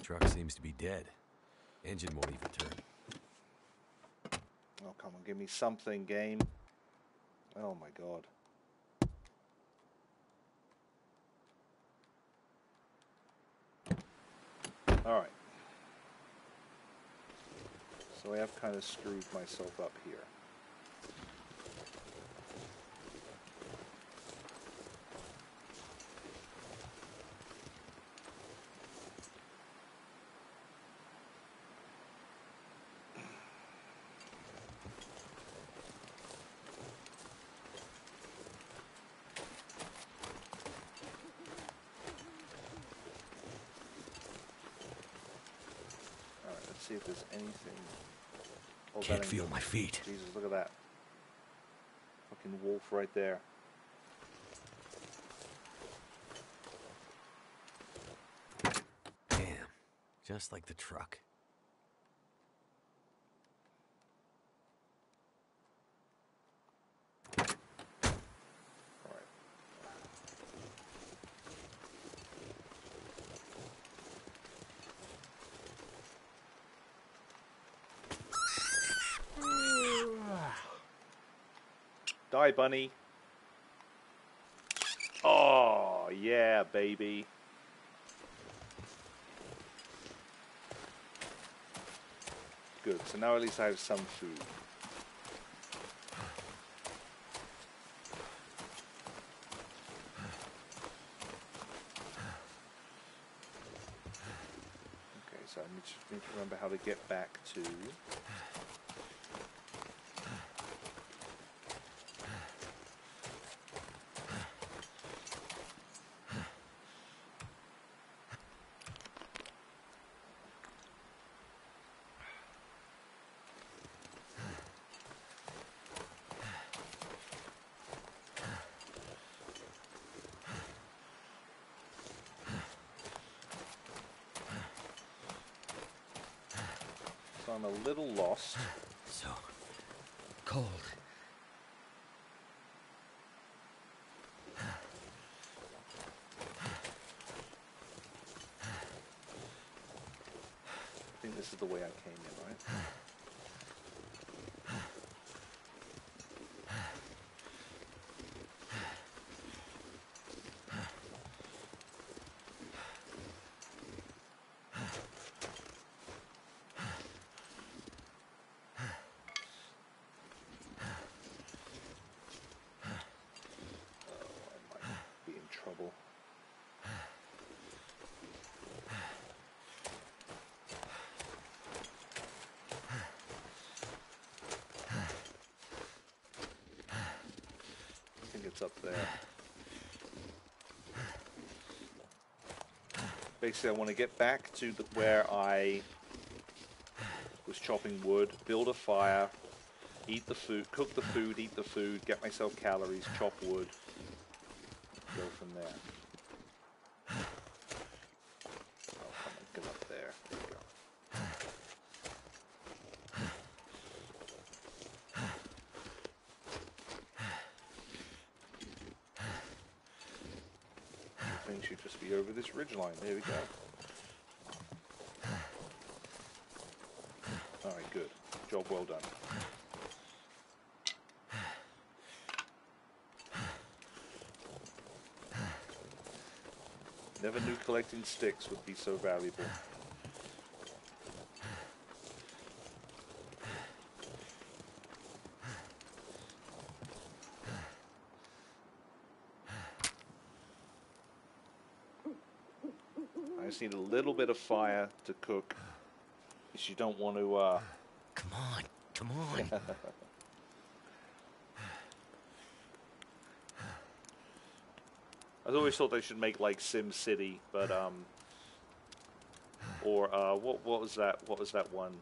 Truck seems to be dead. Engine won't even turn. Oh, come on, give me something, game. Oh my god. Alright. So I have kind of screwed myself up here. See if there's anything. Oh, Can't feel my feet. Jesus, look at that. Fucking wolf right there. Damn. Just like the truck. Die, bunny. Oh, yeah, baby. Good, so now at least I have some food. Okay, so I just need to remember how to get back to... So I'm a little lost. So cold. I think this is the way I came in, right? It's up there. Basically, I want to get back to where I was chopping wood, build a fire, eat the food, cook the food, eat the food, get myself calories, chop wood, go from there. Oh, come on, get up there. There you go. Should just be over this ridgeline. There we go. Alright, good. Job well done. Never knew collecting sticks would be so valuable. I just need a little bit of fire to cook, because you don't want to, Come on, come on. I always thought they should make like Sim City, but or what was that? What was that one?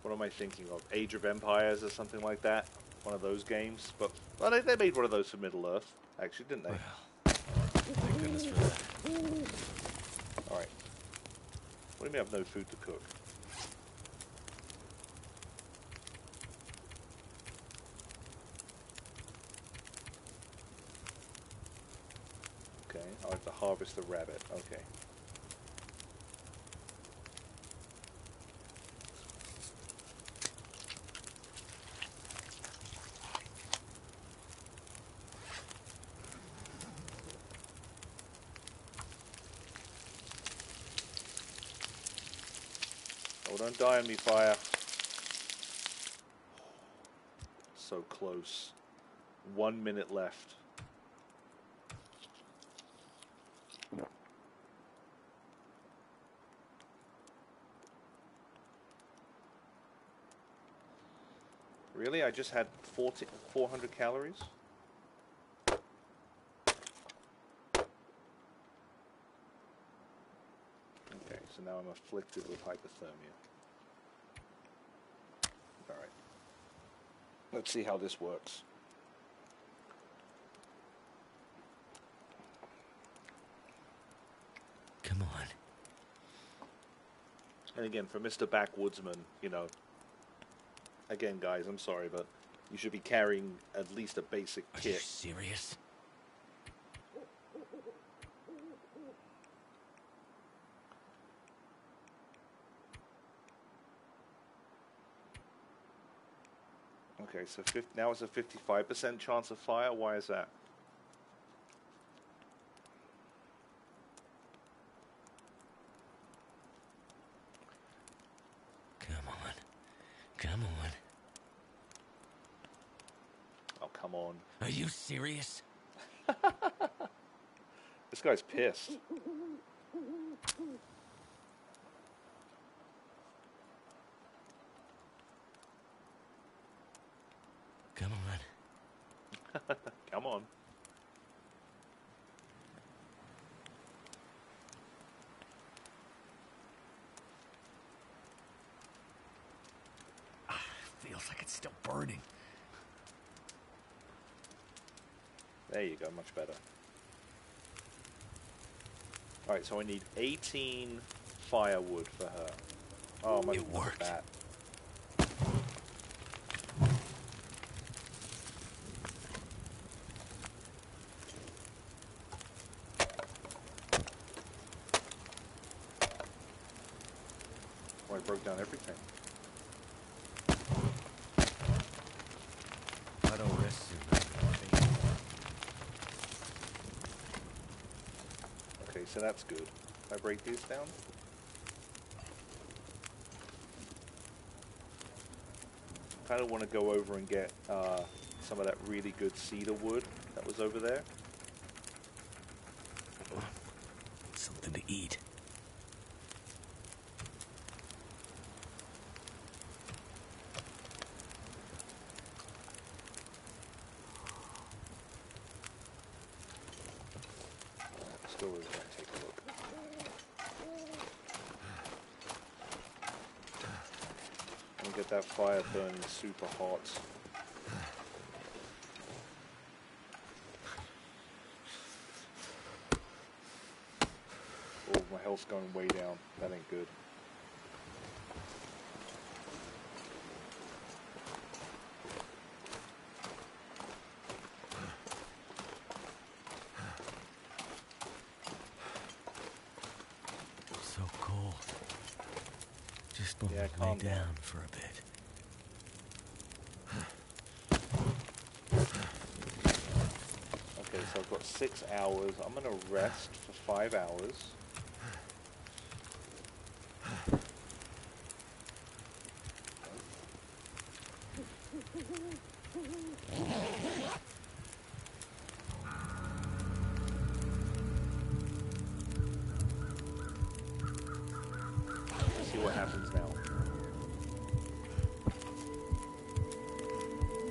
What am I thinking of? Age of Empires or something like that. One of those games. But well, they made one of those for Middle Earth, actually, didn't they? Well, thank goodness for that. All right. What do you mean I have no food to cook? Okay, I'll have to harvest the rabbit. Okay. Oh, don't die on me, fire. So close. 1 minute left. Really? I just had 400 calories? Okay, so now I'm afflicted with hypothermia. Alright. Let's see how this works. Come on. And again, for Mr. Backwoodsman, you know, again, guys, I'm sorry, but you should be carrying at least a basic Are you kit. serious? Okay, so now it's a 55% chance of fire. Why is that? Come on. Come on. Oh, come on. Are you serious? This guy's pissed. Come on. Come on. Feels like it's still burning. There you go, much better. Alright, so I need 18 firewood for her. Oh, my It worked. Bat. Oh, I broke down everything. I don't rest soon. Okay, so that's good. If I break these down? I kind of want to go over and get some of that really good cedar wood that was over there. Something to eat. Let's go over there and take a look. And get that fire burning super hot. Oh, my health's going way down. That ain't good. So cold. Just want Yeah, to lay calm down. down for a bit. Okay, so I've got 6 hours. I'm gonna rest for 5 hours. Let's see what happens now.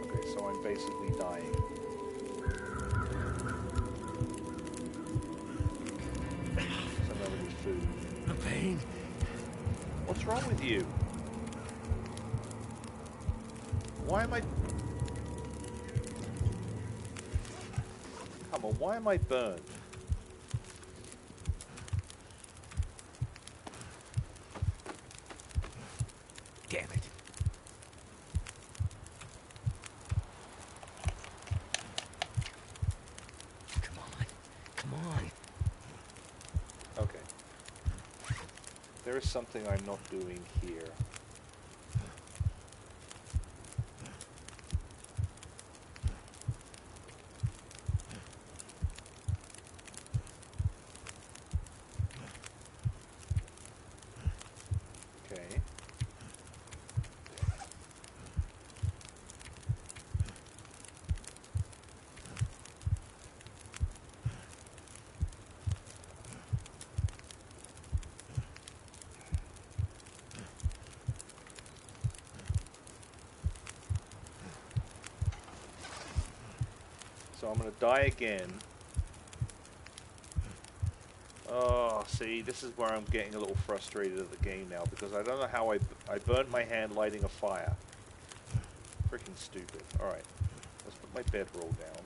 Okay, so I'm basically dying. So none of the food. The pain. What's wrong with you? Why am I... Come on, why am I burned? Damn it. Come on. Come on. There is something I'm not doing here. Okay. So I'm going to die again. Oh, see, this is where I'm getting a little frustrated at the game now, because I don't know how I burnt my hand lighting a fire. Freaking stupid. Alright, let's put my bedroll down.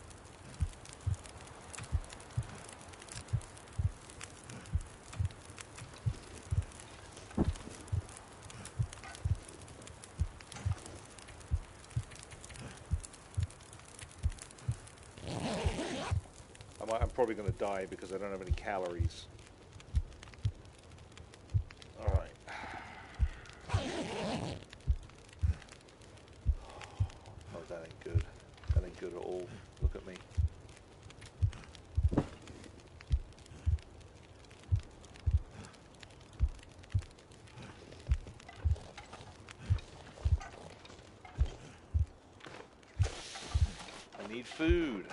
I'm probably going to die because I don't have any calories. Alright. Oh, that ain't good. That ain't good at all. Look at me. I need food.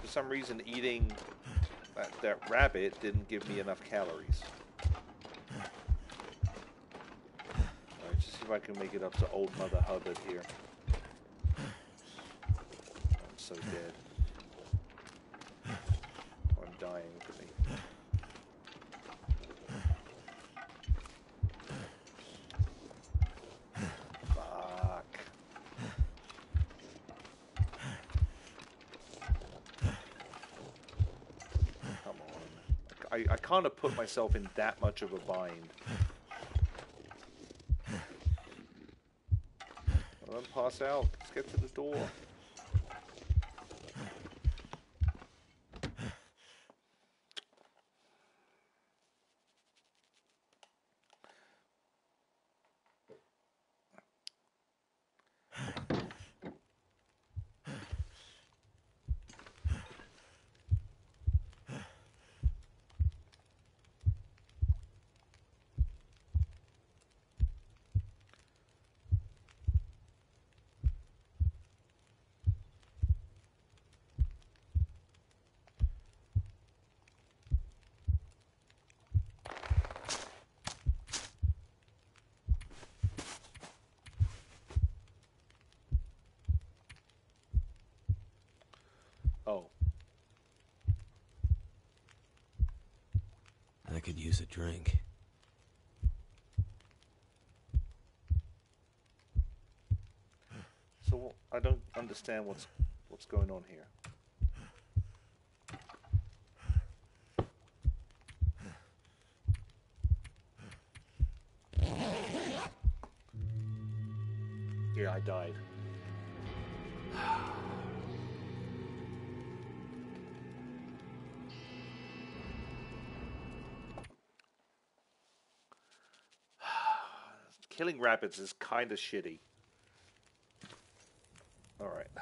For some reason, eating that rabbit didn't give me enough calories. Alright, let's see if I can make it up to old Mother Hubbard here. I'm so dead. Oh, I'm dying. Look at me. Fuck. Come on. I kind of put myself in that much of a bind. Well, then pass out. Let's get to the door. Oh. I could use a drink. So I don't understand what's going on here. Yeah, I died. Killing rabbits is kind of shitty. Alright. I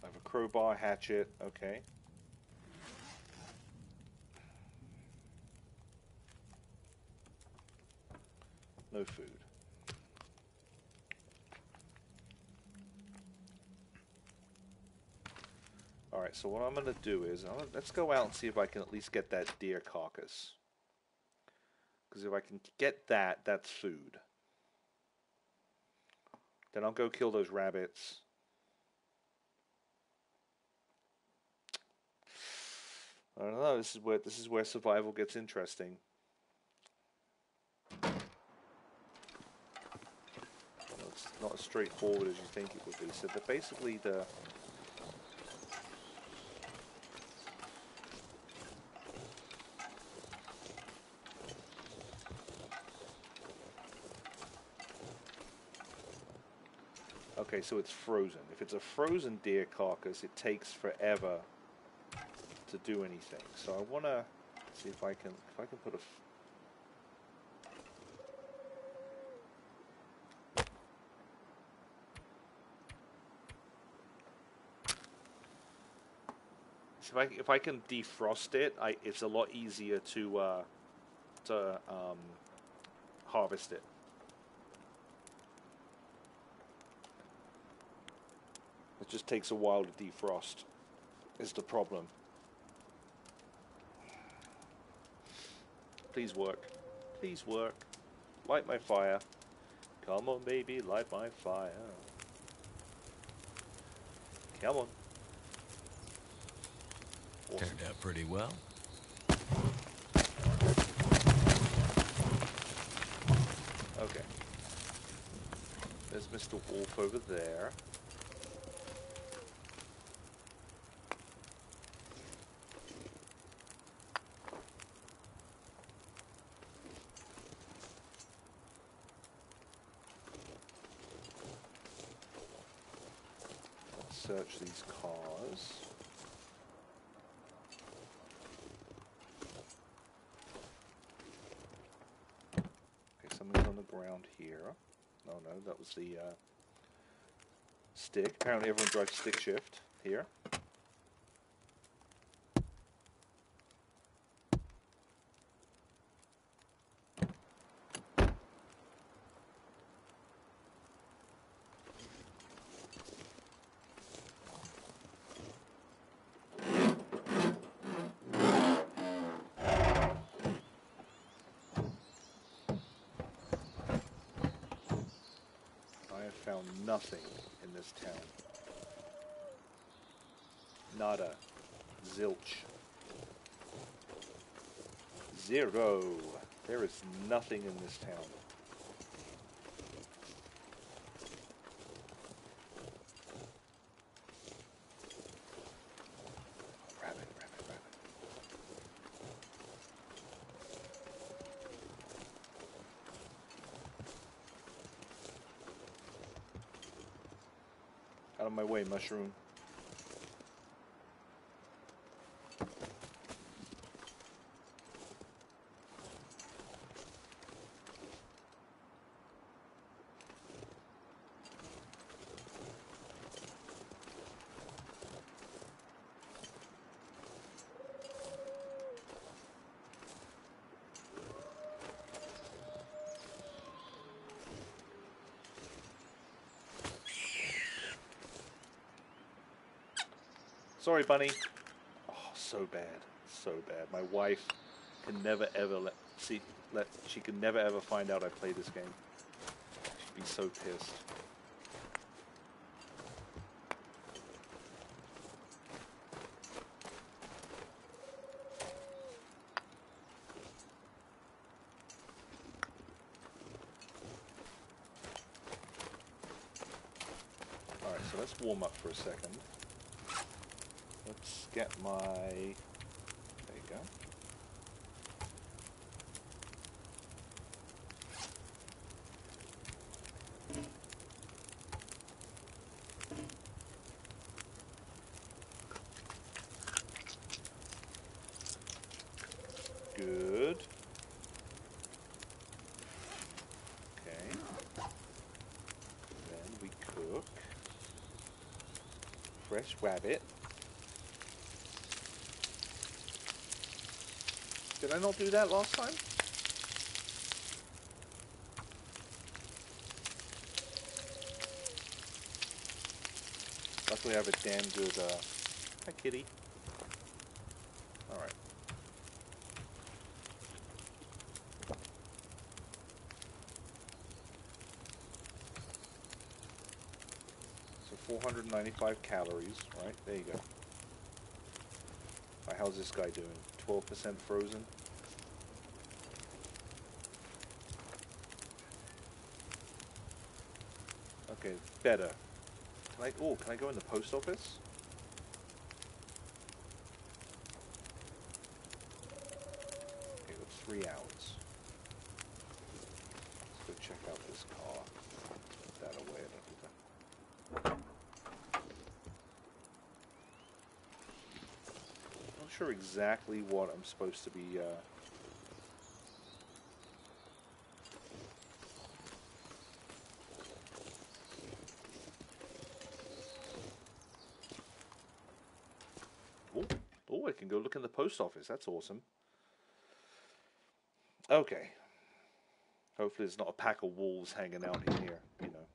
have a crowbar, hatchet, okay. No food. Alright, so what I'm going to do is, let's go out and see if I can at least get that deer carcass. Because if I can get that, that's food. Then I'll go kill those rabbits. I don't know, this is where survival gets interesting. It's not as straightforward as you think it would be. So they're basically the... Okay, so it's frozen. If it's a frozen deer carcass, it takes forever to do anything. So I want to see if I can put a if I can defrost it, it's a lot easier to harvest it. It just takes a while to defrost, is the problem. Please work. Please work. Light my fire. Come on, baby, light my fire. Come on. Awesome. Turned out pretty well. Okay. There's Mr. Wolf over there. Search these cars. Okay, something's on the ground here. Oh no, that was the stick. Apparently everyone drives stick shift here. Found nothing in this town. Nada. Zilch. Zero. There is nothing in this town. Rabbit, rabbit, rabbit. Out of my way, mushroom. Sorry, bunny. Oh, so bad. So bad. My wife can never ever she can never ever find out I play this game. She'd be so pissed. Alright, so let's warm up for a second. Let's get my... There you go. Good. Okay. Then we cook. Fresh rabbit. Did I not do that last time? Luckily I have a damn good, hi kitty. Alright. So 495 calories, right? There you go. Alright, how's this guy doing? 12% frozen. Okay, better. Can I go in the post office? Okay, that's 3 hours. Let's go check out this car. Put that away. I don't need that. Not sure exactly what I'm supposed to be... Oh, I can go look in the post office. That's awesome. Okay. Hopefully there's not a pack of wolves hanging out in here, you know.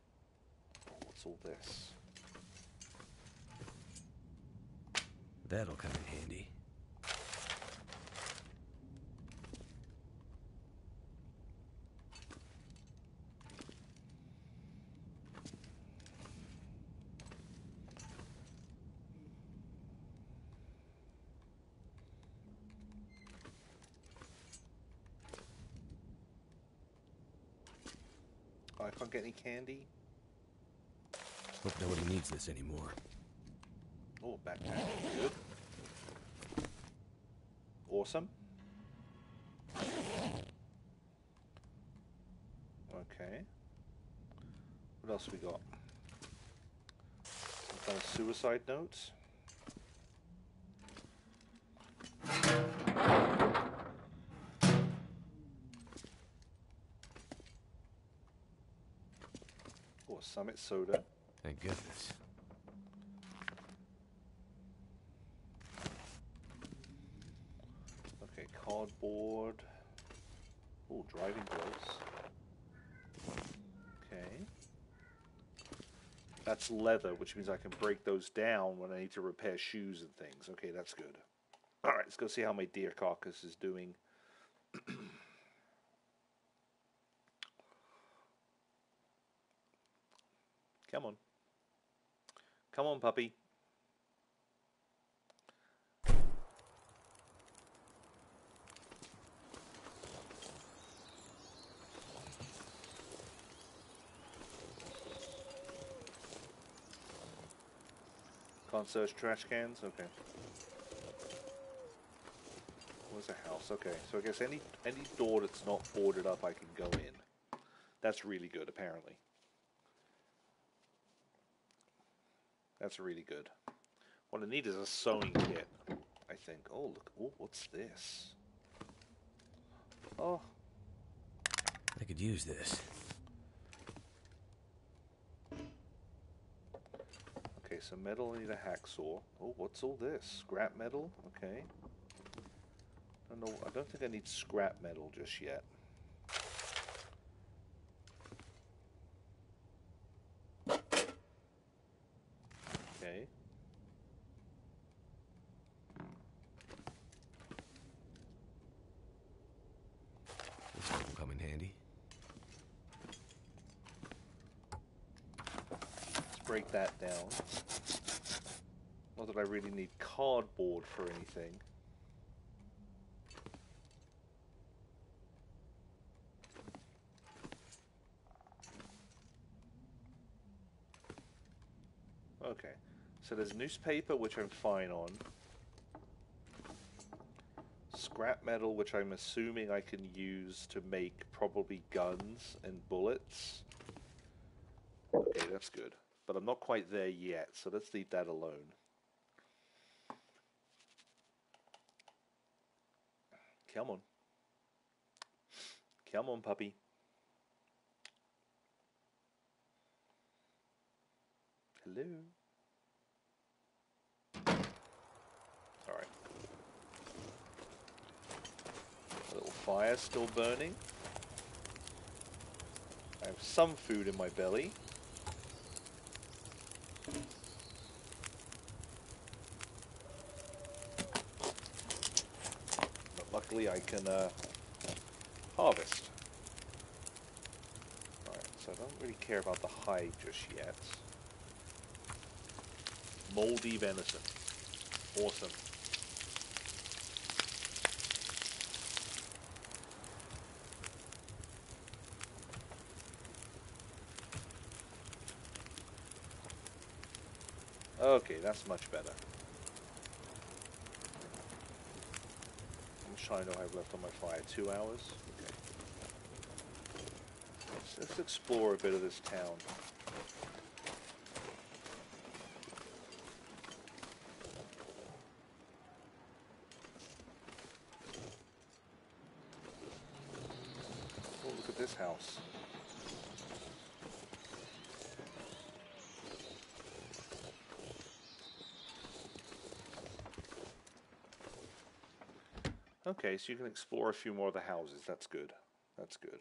What's all this? That'll come in handy. Oh, I can't get any candy? Hope nobody needs this anymore. Oh, backpack. Good. Awesome. Okay. What else we got? Some kind of suicide notes? Oh, Summit Soda. Thank goodness. Okay, cardboard. Oh, driving gloves. Okay. That's leather, which means I can break those down when I need to repair shoes and things. Okay, that's good. Alright, let's go see how my deer carcass is doing. Come on. Come on, puppy. Can't search trash cans? Okay. Where's the house? Okay, so I guess any door that's not boarded up I can go in. That's really good, apparently. That's really good. What I need is a sewing kit, I think. Oh, look. Oh, what's this? Oh. I could use this. Okay, so metal, I need a hacksaw. Oh, what's all this? Scrap metal? Okay. I don't think I need scrap metal just yet. Okay. This will come in handy. Let's break that down. Not that I really need cardboard for anything. Okay, so there's newspaper, which I'm fine on. Scrap metal, which I'm assuming I can use to make probably guns and bullets. Okay, that's good. But I'm not quite there yet, so let's leave that alone. Come on. Come on, puppy. Hello. Alright. A little fire still burning. I have some food in my belly. But luckily I can harvest. Alright, so I don't really care about the hide just yet. Moldy venison. Awesome. Okay, that's much better. How much time do I have left on my fire? 2 hours? Okay. Let's explore a bit of this town. this house? Okay, so you can explore a few more of the houses. That's good. That's good.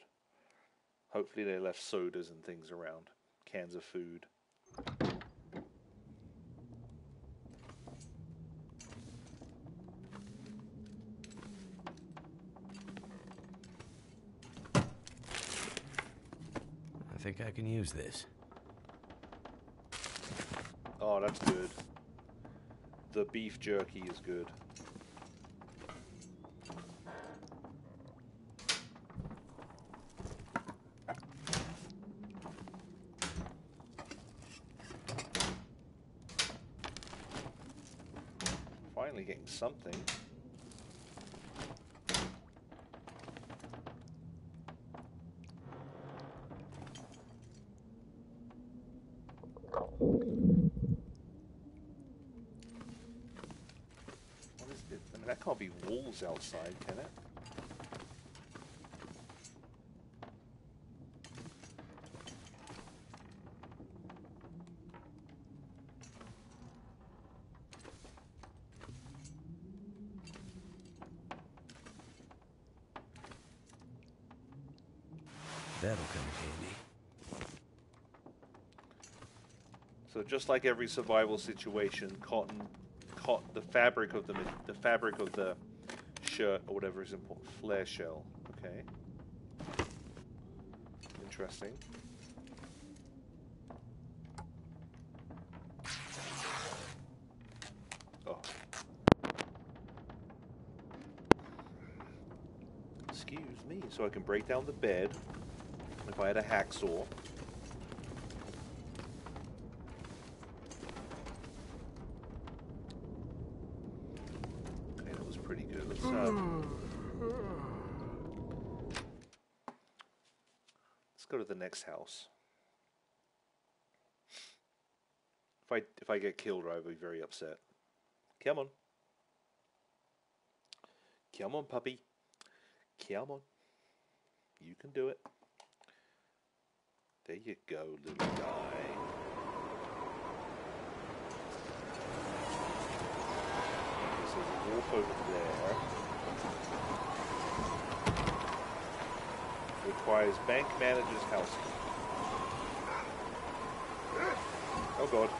Hopefully they left sodas and things around. Cans of food. I think I can use this. Oh, that's good. The beef jerky is good. Finally getting something. What is it? I mean, that can't be wolves outside, can it? That'll come in handy. So just like every survival situation, the fabric of the shirt or whatever is important. Flare shell. Okay. Interesting. Oh. Excuse me. So I can break down the bed. If I had a hacksaw. Okay, that was pretty good. Let's go to the next house. If I get killed, I'll be very upset. Come on. Come on, puppy. Come on. You can do it. There you go, little guy. There's a wolf over there. Requires bank manager's house. Oh god.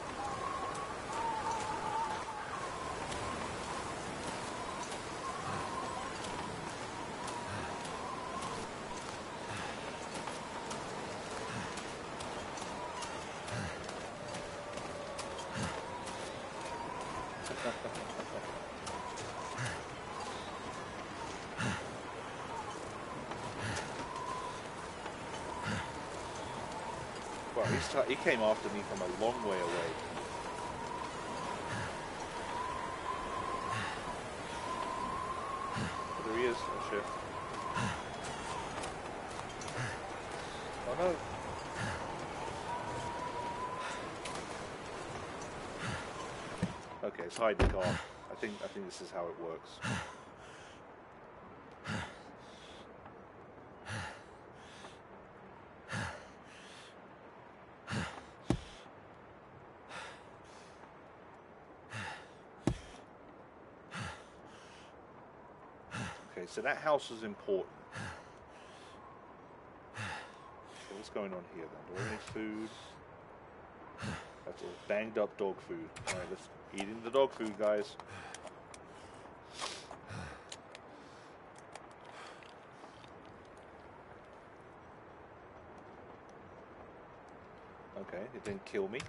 Well, he came after me from a long way away. Oh, there he is. Oh shit. Oh no. Okay, it's hide the car. I think this is how it works. Okay, so that house is important. Okay, what's going on here then? Do I have any food? That's all banged up dog food. Alright, let's eating the dog food, guys. Okay, it didn't kill me.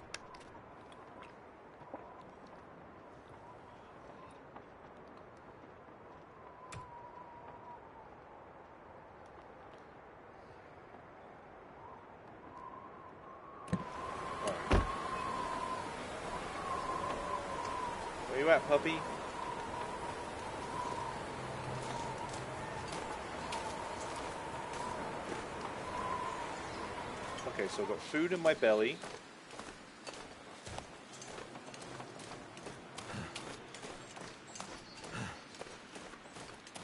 Where you at, puppy? Okay, so I've got food in my belly.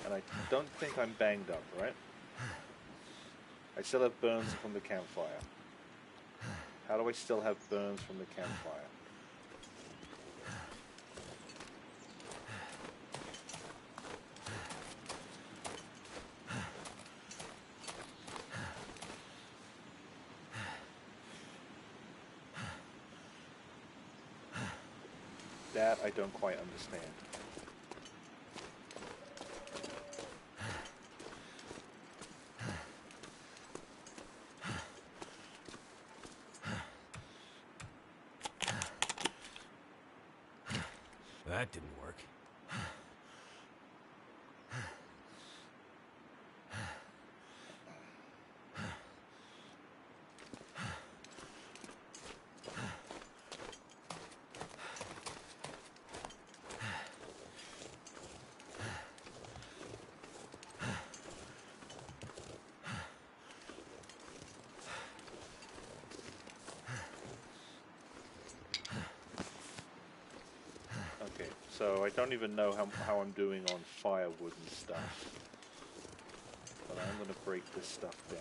And I don't think I'm banged up, right? I still have burns from the campfire. How do I still have burns from the campfire? That I don't quite understand. That didn't work. Okay, so I don't even know how I'm doing on firewood and stuff. But I'm going to break this stuff down.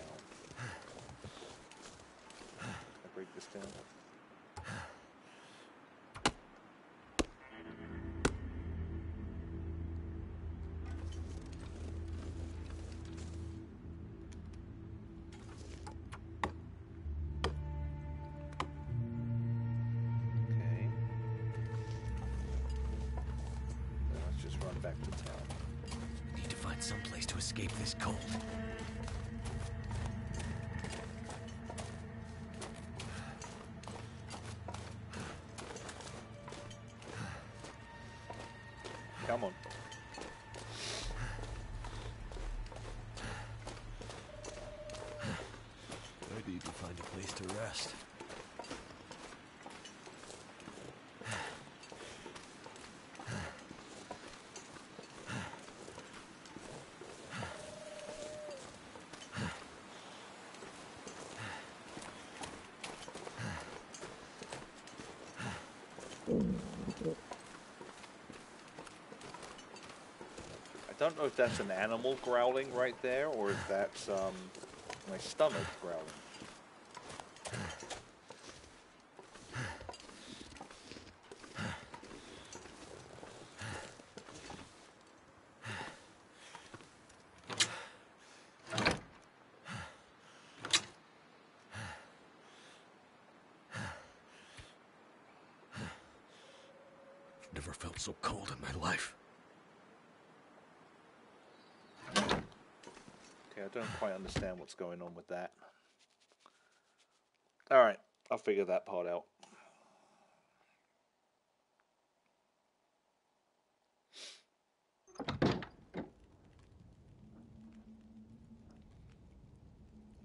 Can I break this down? Okay. Now let's just run back to town. Need to find some place to escape this cold. Come on. I need to find a place to rest. I don't know if that's an animal growling right there, or if that's my stomach growling. Never felt so cold in my life. Okay, I don't quite understand what's going on with that. Alright, I'll figure that part out.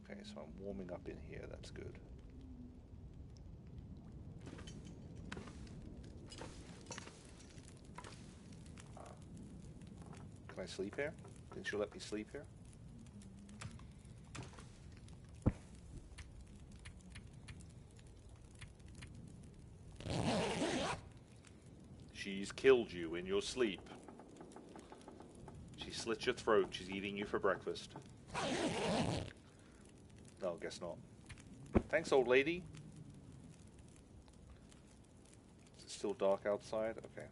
Okay, so I'm warming up in here, that's good. Can I sleep here? Didn't you let me sleep here? She's killed you in your sleep. She slit your throat. She's eating you for breakfast. No, guess not. Thanks, old lady. Is it still dark outside? Okay.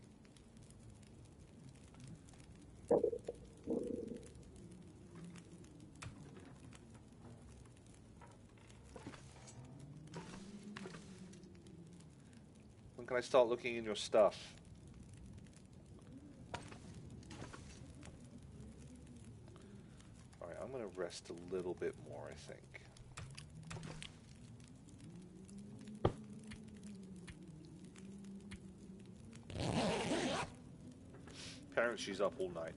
When can I start looking in your stuff? Alright, I'm gonna rest a little bit more, I think. Apparently she's up all night.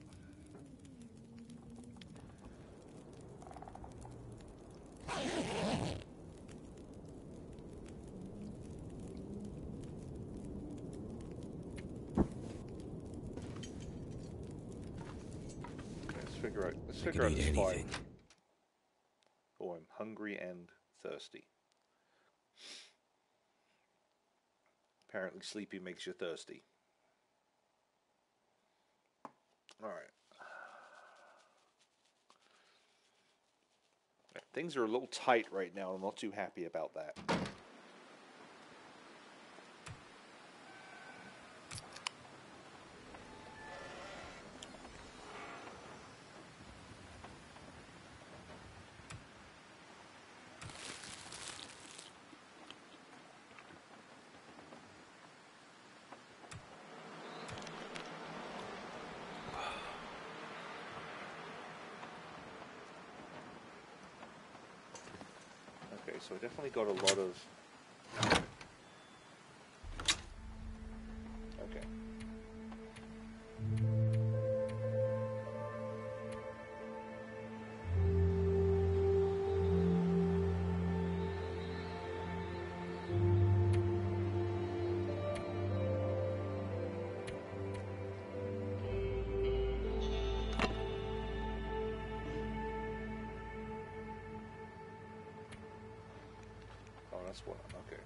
Let's figure out this fight. Oh, I'm hungry and thirsty. Apparently sleepy makes you thirsty. Alright. I Things are a little tight right now. I'm not too happy about that. Okay, so I definitely got a lot of... Okay. Oh, that's what... Okay.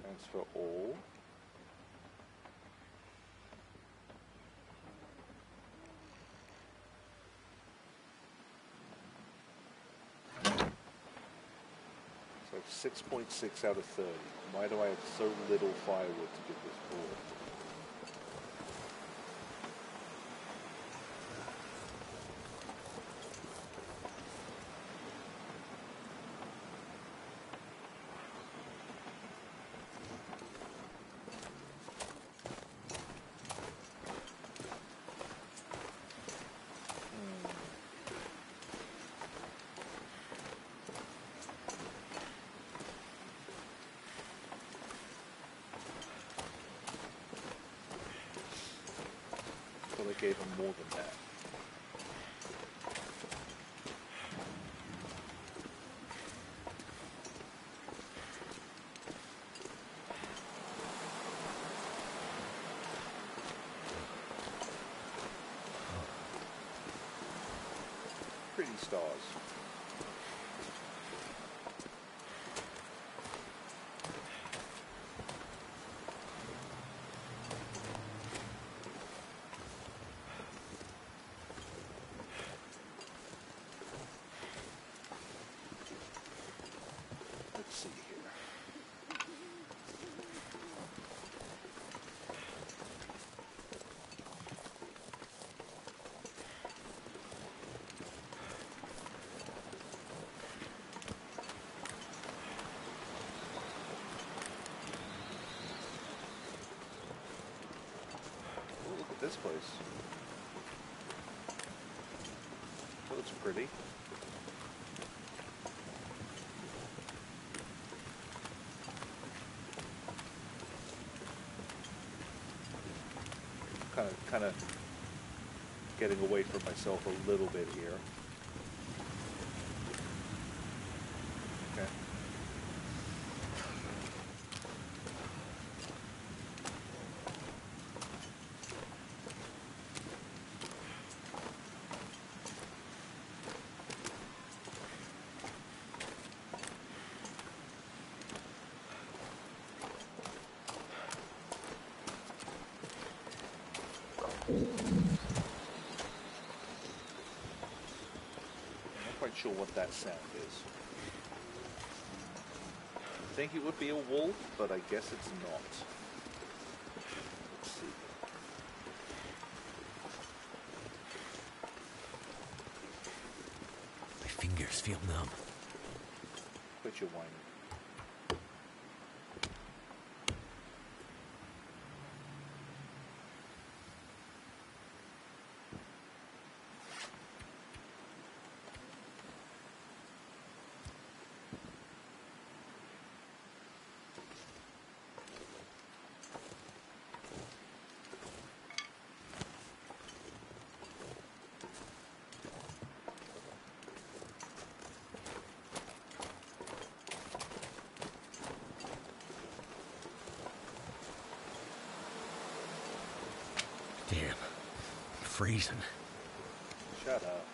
Transfer all. So I have 6.6 out of 30. Why do I have so little firewood to get this board? So they gave him more than that. Pretty stars. Let's see here. Oh, look at this place. That looks pretty. Kind of getting away from myself a little bit here. Okay. Quite sure what that sound is. I think it would be a wolf, but I guess it's not. Let's see. My fingers feel numb. Quit your whining. Damn. I'm freezing. Shut up.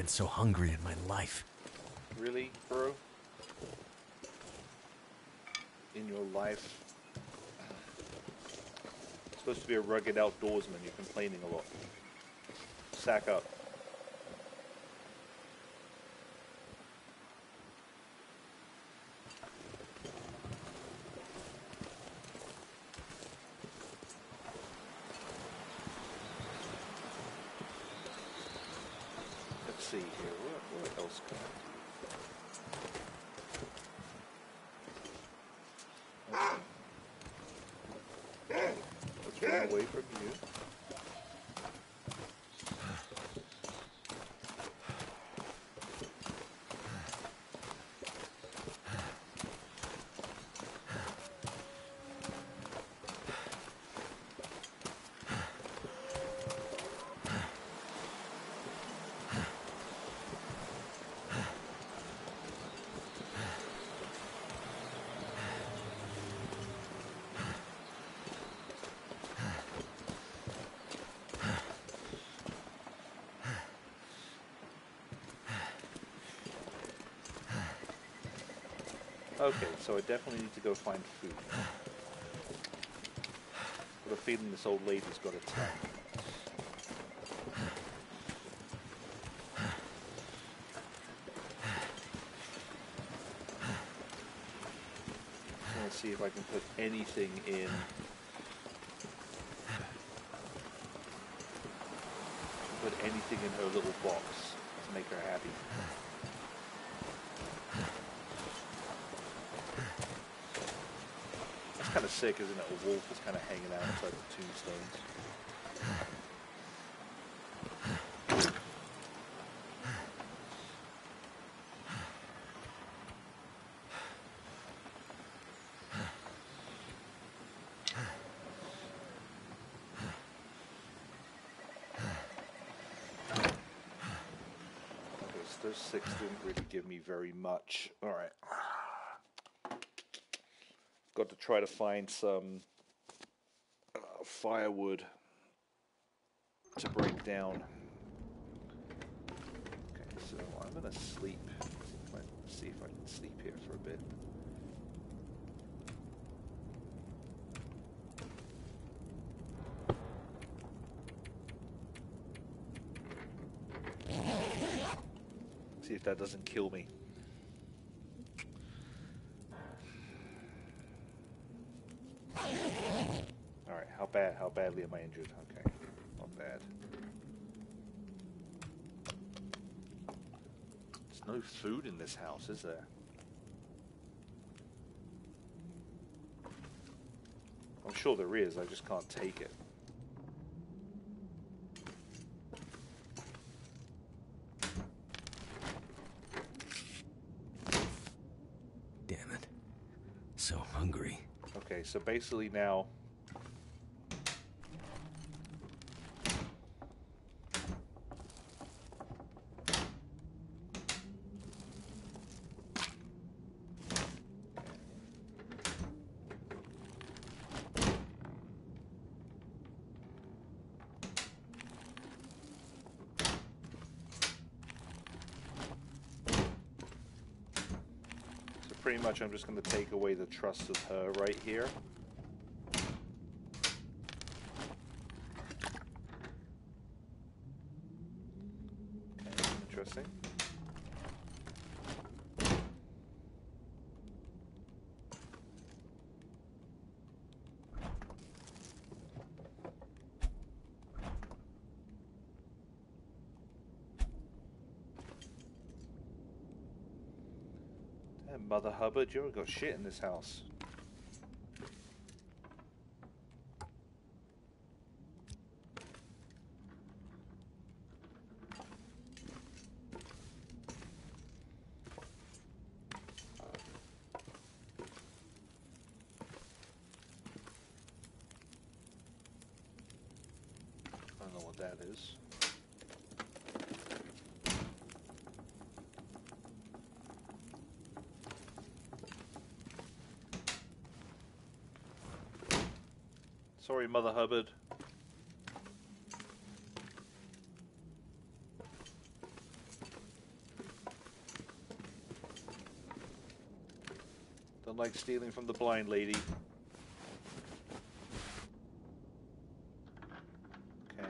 been so hungry in my life. Really, bro? In your life? You're supposed to be a rugged outdoorsman. You're complaining a lot. Sack up. Let's see here. What else can I do? Let's run away from you. Okay, so I definitely need to go find food. Got a feeling this old lady's got a tongue. I want to see if I can put anything in. Put anything in her little box to make her happy. Kind of sick, isn't it? A wolf is kind of hanging out inside the tombstones. Okay, so those 6 didn't really give me very much. All right. Got to try to find some firewood to break down. Okay, so I'm gonna sleep. Let's see if I can sleep here for a bit. See if that doesn't kill me. Alright, how badly am I injured? Okay, not bad. There's no food in this house, is there? I'm sure there is, I just can't take it. Damn it. So hungry. Okay, so basically now pretty much I'm just going to take away the trust of her right here. Okay, interesting. Mother Hubbard, you haven't got shit in this house. I don't know what that is. Sorry, Mother Hubbard. like stealing from the blind lady. Okay.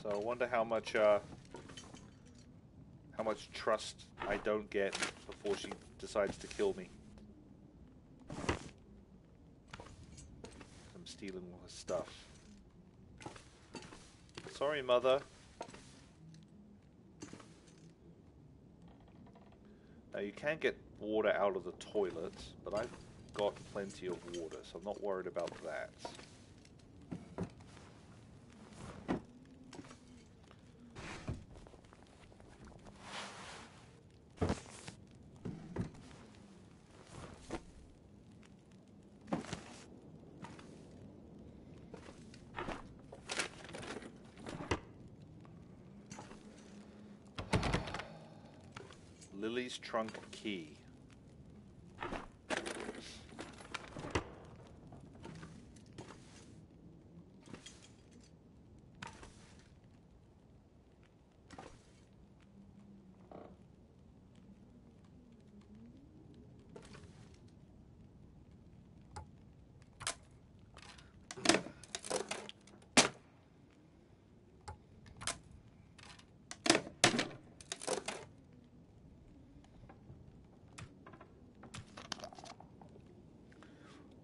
So I wonder how much trust I don't get before she decides to kill me. I'm stealing all her stuff. Sorry, Mother. Now you can get water out of the toilet, but I've got plenty of water, so I'm not worried about that. Lily's trunk key.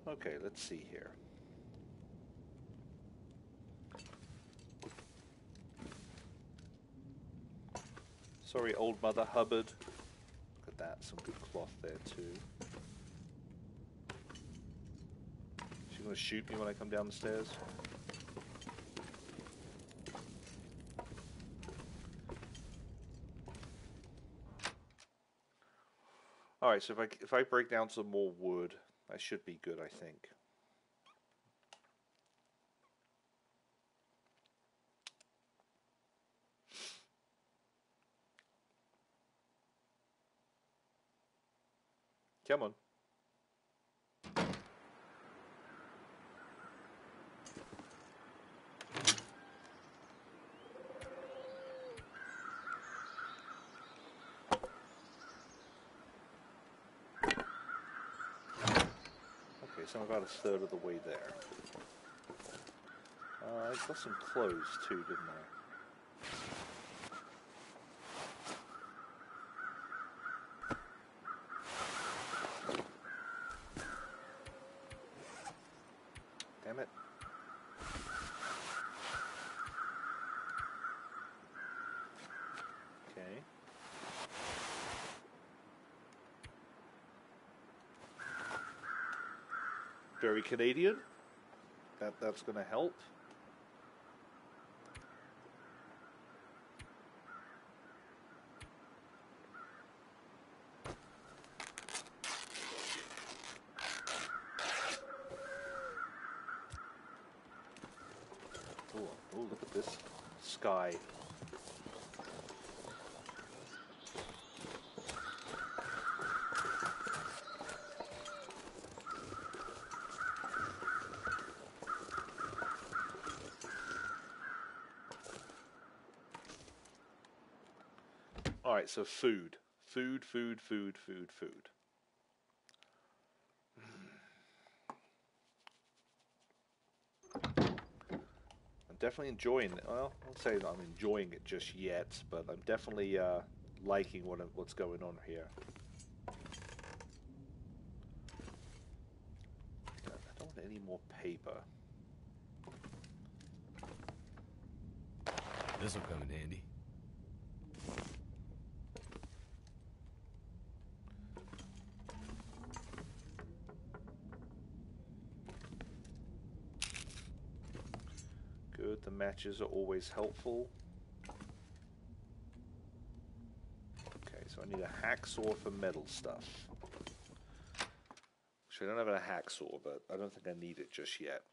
Okay, let's see here. Sorry, old Mother Hubbard. Look at that, some good cloth there too. She gonna shoot me when I come down the stairs? Alright, so if I break down some more wood, I should be good, I think. Come on. Okay, so I'm about a third of the way there. I got some clothes too, didn't I? Damn it. Okay. Very Canadian. That's gonna help. Oh, look at this sky. Alright, so food. Food. I'm definitely enjoying it. Well, I won't say that I'm enjoying it just yet, but I'm definitely liking what's going on here. I don't want any more paper. This'll come in handy. Good, the matches are always helpful. Okay, so I need a hacksaw for metal stuff. Actually, I don't have a hacksaw, but I don't think I need it just yet.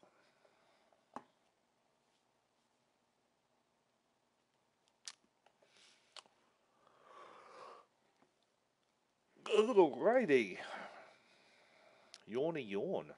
Alrighty. Yawny yawn.